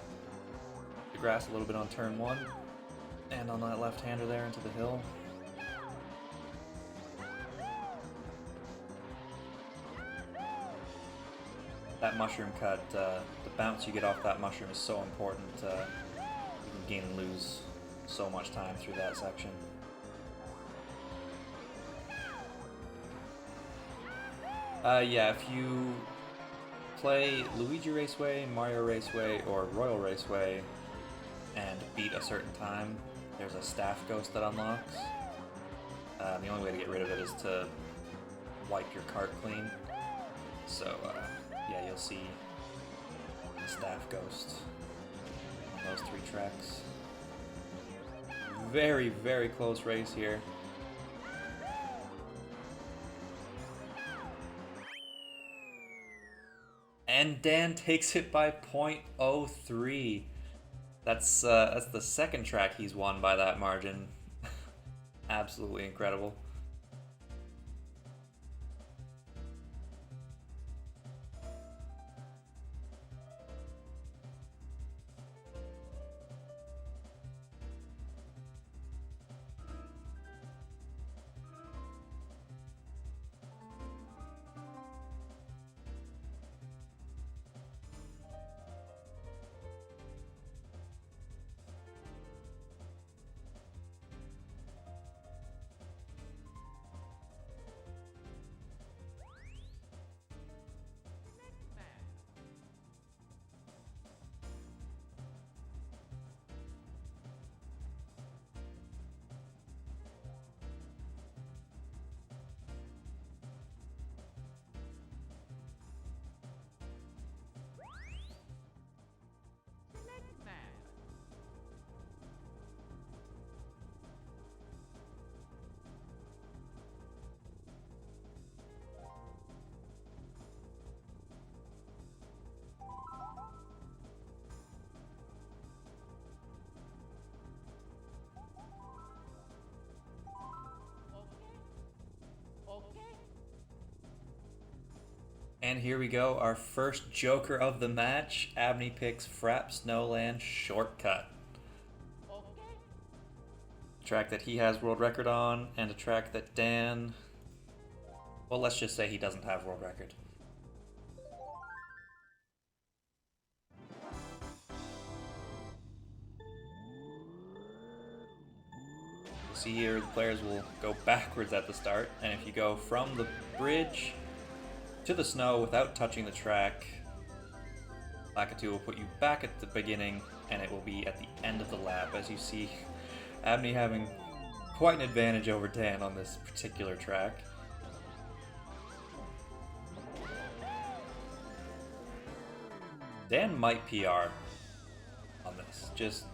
grass a little bit on turn 1. And on that left-hander there into the hill. That mushroom cut, the bounce you get off that mushroom is so important. You can gain and lose so much time through that section. Yeah, if you play Luigi Raceway, Mario Raceway, or Royal Raceway and beat a certain time, there's a staff ghost that unlocks. The only way to get rid of it is to wipe your cart clean. So, yeah, you'll see the staff ghost on those 3 tracks. Very, very close race here. And Dan takes it by 0.03. That's the second track he's won by that margin. Absolutely incredible. And here we go, our first joker of the match. Abney picks Frap Snowland Shortcut. A track that he has world record on, and a track that Dan... Well, let's just say he doesn't have world record. You see here, the players will go backwards at the start, and if you go from the bridge to the snow without touching the track, Lakitu will put you back at the beginning, and it will be at the end of the lap. As you see, Abney having quite an advantage over Dan on this particular track. Dan might PR on this, just,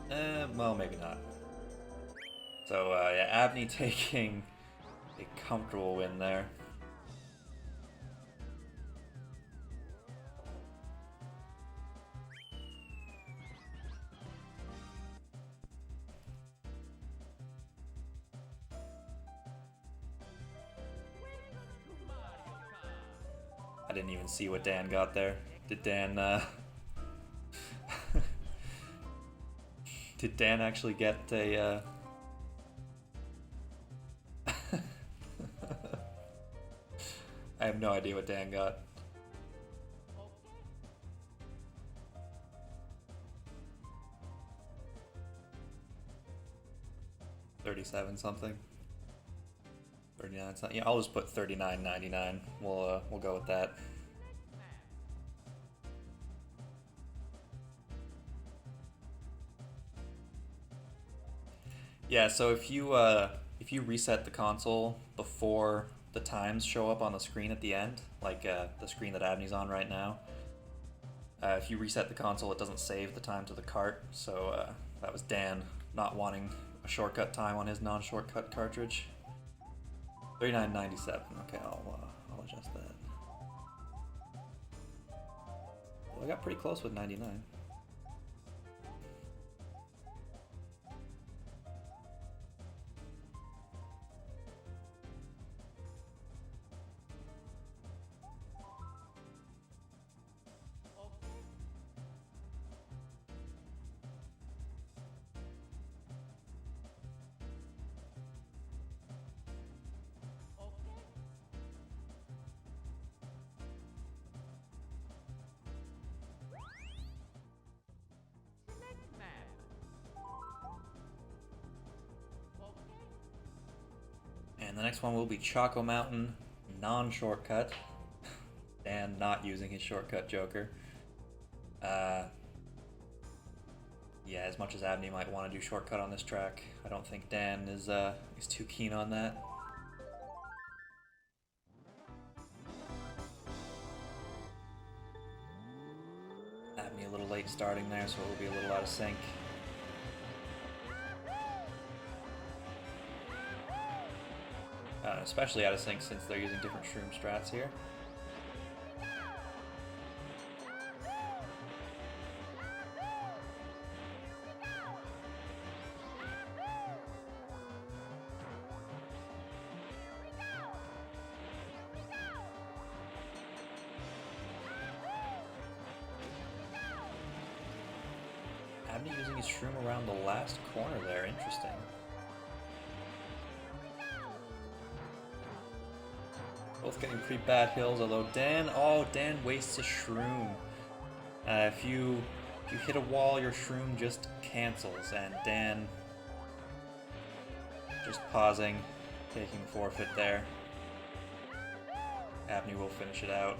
well, maybe not. So, yeah, Abney taking a comfortable win there. I didn't even see what Dan got there. Did Dan, did Dan actually get a, I have no idea what Dan got. $37 something. 39 something. Yeah, I'll just put $39.99. We'll go with that. Yeah, so if you reset the console before the times show up on the screen at the end, like the screen that Abney's on right now, if you reset the console, it doesn't save the time to the cart. So that was Dan not wanting a shortcut time on his non-shortcut cartridge. $39.97. Okay, I'll adjust that. Well, I got pretty close with 99. the next one will be Choco Mountain, non-shortcut. Dan not using his shortcut joker. Yeah, as much as Abney might want to do shortcut on this track, I don't think Dan is too keen on that. Abney a little late starting there, so it will be a little out of sync. Especially out of sync since they're using different shroom strats here. Abney using his shroom around the last corner there, interesting. Both getting pretty bad hills, although Dan wastes a shroom. If you hit a wall, your shroom just cancels, and Dan just pausing, taking forfeit there. Abney will finish it out.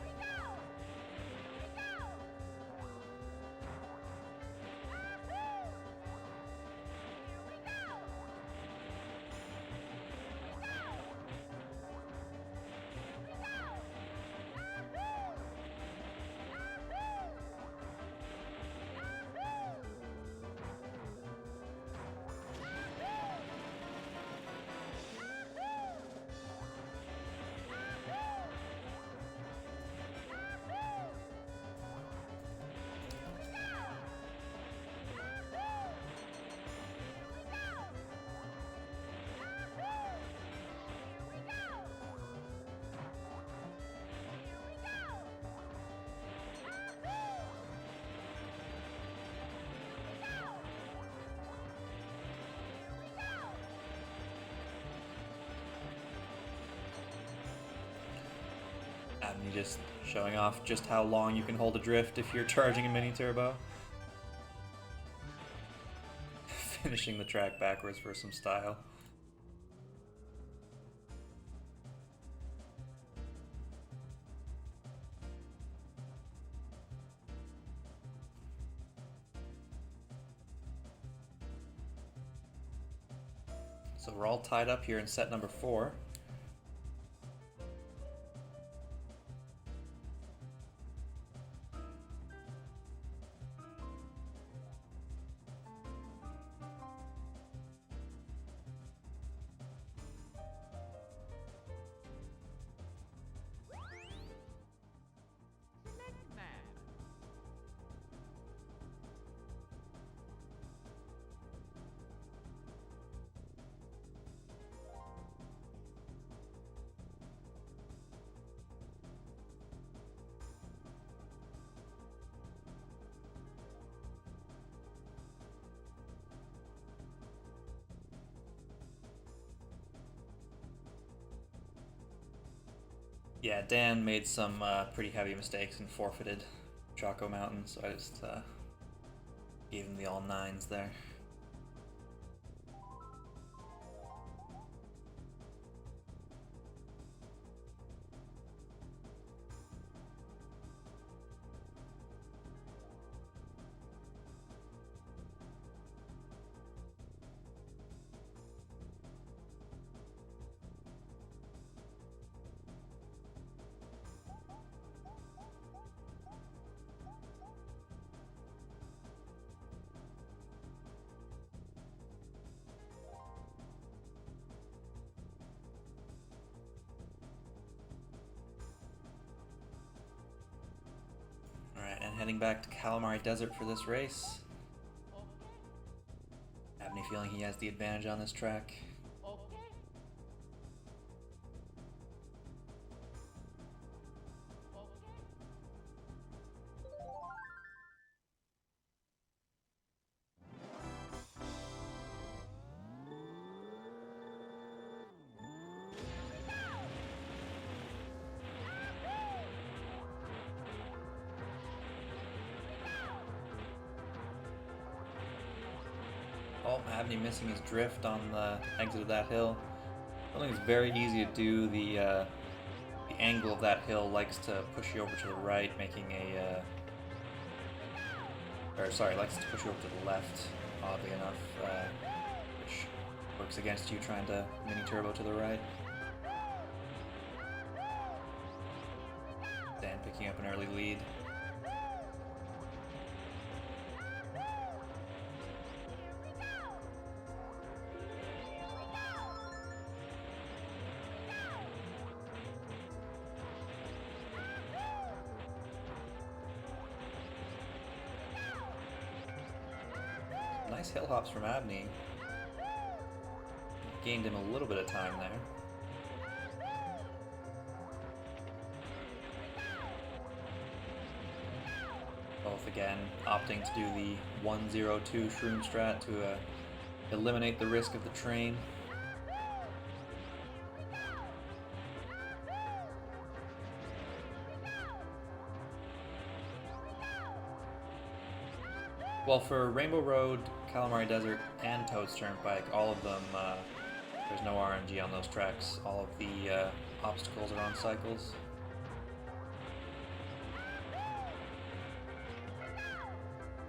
Abney just showing off just how long you can hold a drift if you're charging a mini turbo. Finishing the track backwards for some style. So we're all tied up here in set number 4. Yeah, Dan made some pretty heavy mistakes and forfeited Choco Mountain, so I just gave him the all 9s there. And heading back to Calamari Desert for this race. Abney feeling he has the advantage on this track. Oh, Abney missing his drift on the exit of that hill. I think it's very easy to do. The angle of that hill likes to push you over to the right, making a likes to push you over to the left, oddly enough, which works against you trying to mini turbo to the right. Dan picking up an early lead. Nice hill hops from Abney. Gained him a little bit of time there. Both again opting to do the 1-0-2 shroom strat to eliminate the risk of the train. Well, for Rainbow Road, Calamari Desert, and Toad's Turnpike, all of them, there's no RNG on those tracks. All of the obstacles are on cycles.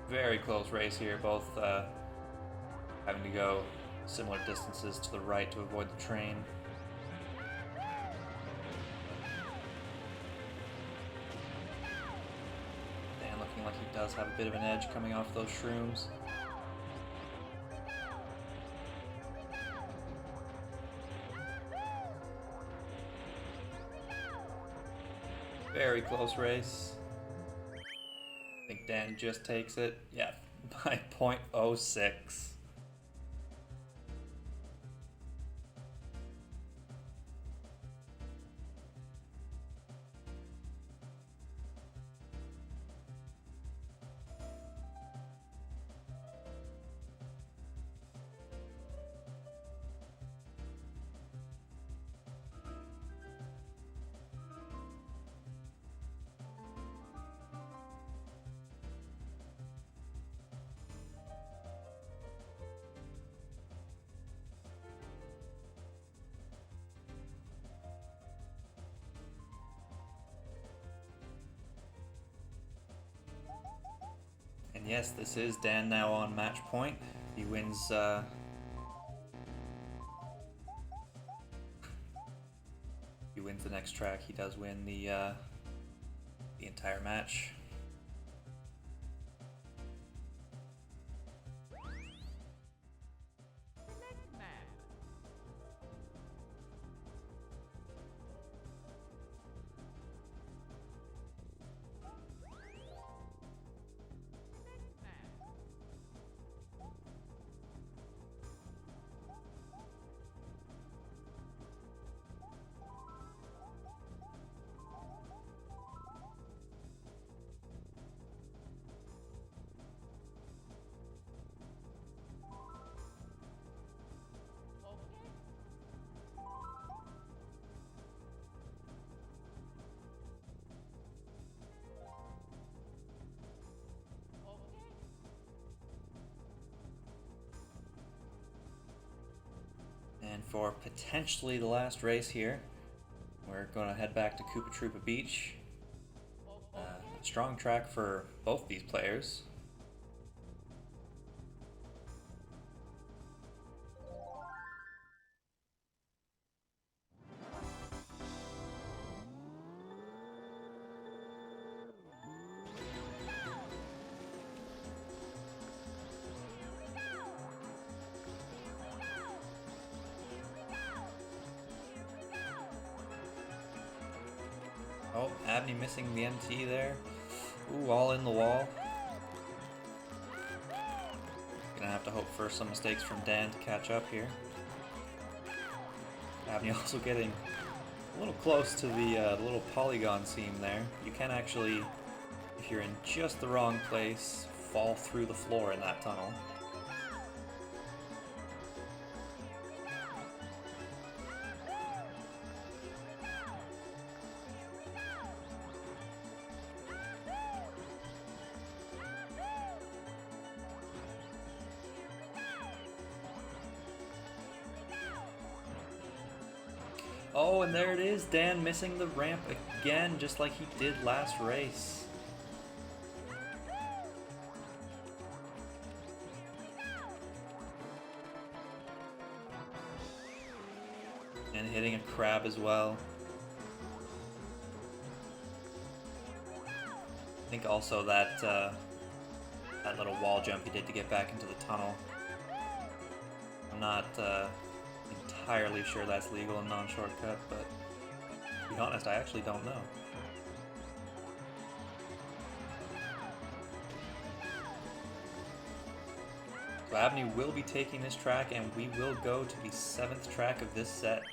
Very close race here, both having to go similar distances to the right to avoid the train. Like he does have a bit of an edge coming off those shrooms. Very close race. I think Dan just takes it. Yeah, by 0.06. And yes, this is Dan now on match point. He wins the next track. He does win the entire match. And for potentially the last race here, we're going to head back to Koopa Troopa Beach. Strong track for both these players. Oh, Abney missing the MT there. Ooh, all in the wall. Gonna have to hope for some mistakes from Dan to catch up here. Abney also getting a little close to the little polygon seam there. You can actually, if you're in just the wrong place, fall through the floor in that tunnel. Oh, and there it is, Dan missing the ramp again, just like he did last race. And hitting a crab as well. I think also that that little wall jump he did to get back into the tunnel. I'm not entirely sure that's legal and non-shortcut, but to be honest, I actually don't know. So Abney will be taking this track, and we will go to the 7th track of this set.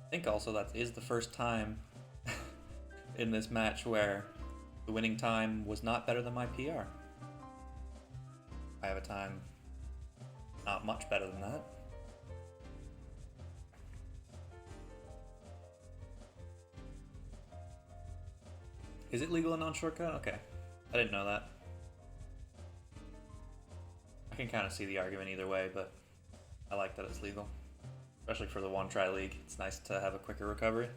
I think also that is the first time in this match where the winning time was not better than my PR. I have a time not much better than that. Is it legal and non-shortcut? Okay. I didn't know that. I can kind of see the argument either way, but I like that it's legal. Especially for the one-try league. It's nice to have a quicker recovery.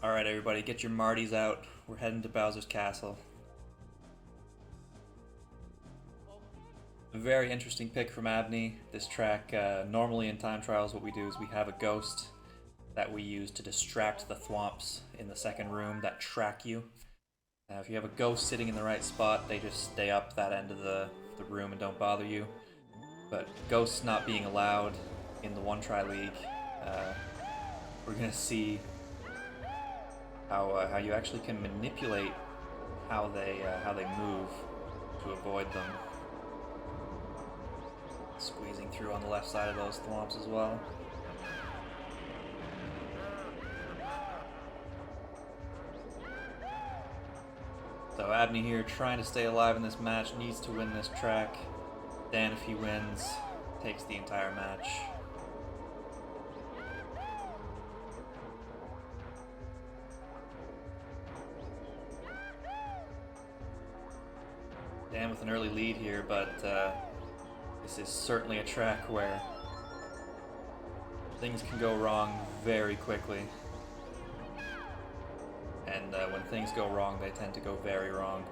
Alright everybody, get your Martys out. We're heading to Bowser's Castle. A very interesting pick from Abney. This track, normally in time trials what we do is we have a ghost that we use to distract the thwomps in the second room that track you. If you have a ghost sitting in the right spot, they just stay up that end of the room and don't bother you. But ghosts not being allowed in the one-try league, we're going to see how you actually can manipulate how they move to avoid them. Squeezing through on the left side of those thwomps as well. So Abney here trying to stay alive in this match, needs to win this track. Dan, if he wins, takes the entire match. Dan with an early lead here, but this is certainly a track where things can go wrong very quickly. And when things go wrong, they tend to go very wrong.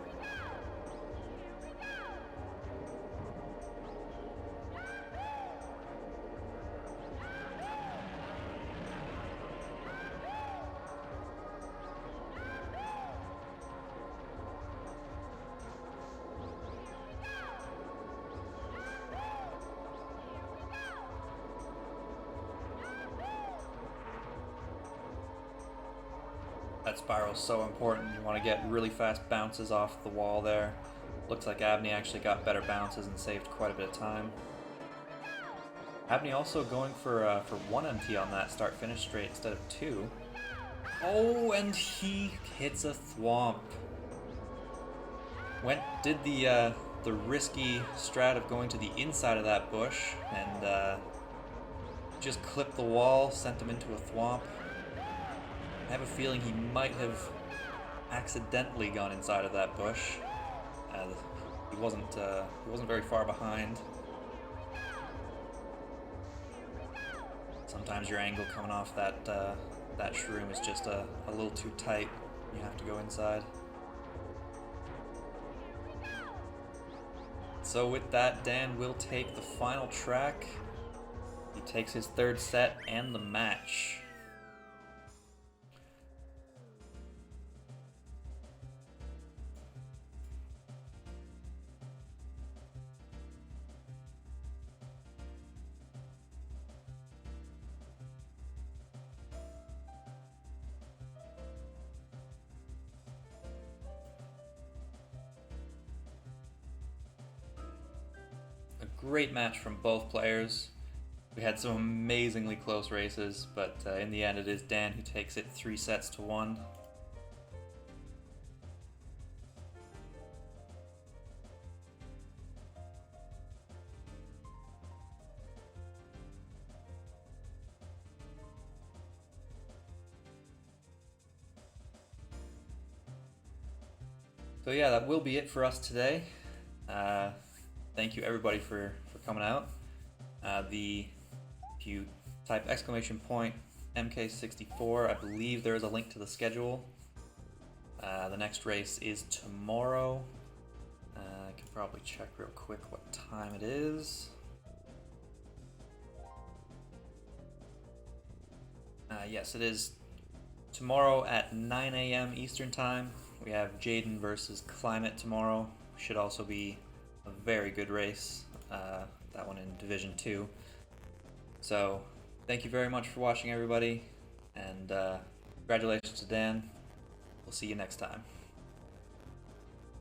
That spiral is so important. You want to get really fast bounces off the wall there. Looks like Abney actually got better bounces and saved quite a bit of time. Abney also going for 1 MT on that start-finish straight instead of 2. Oh, and he hits a thwomp. Did the risky strat of going to the inside of that bush and just clipped the wall, sent him into a thwomp. I have a feeling he might have accidentally gone inside of that bush. He wasn't very far behind. Sometimes your angle coming off that shroom is just a little too tight. You have to go inside. So with that, Dan will take the final track. He takes his third set and the match. Great match from both players. We had some amazingly close races, but in the end it is Dan who takes it 3-1. So yeah, that will be it for us today. Thank you everybody for coming out. If you type !MK64, I believe there is a link to the schedule. The next race is tomorrow. I can probably check real quick what time it is. Yes, it is tomorrow at 9 a.m. Eastern Time. We have Jaden versus Climate tomorrow. Should also be a very good race, that one in Division 2. So, thank you very much for watching, everybody, and congratulations to Dan. We'll see you next time.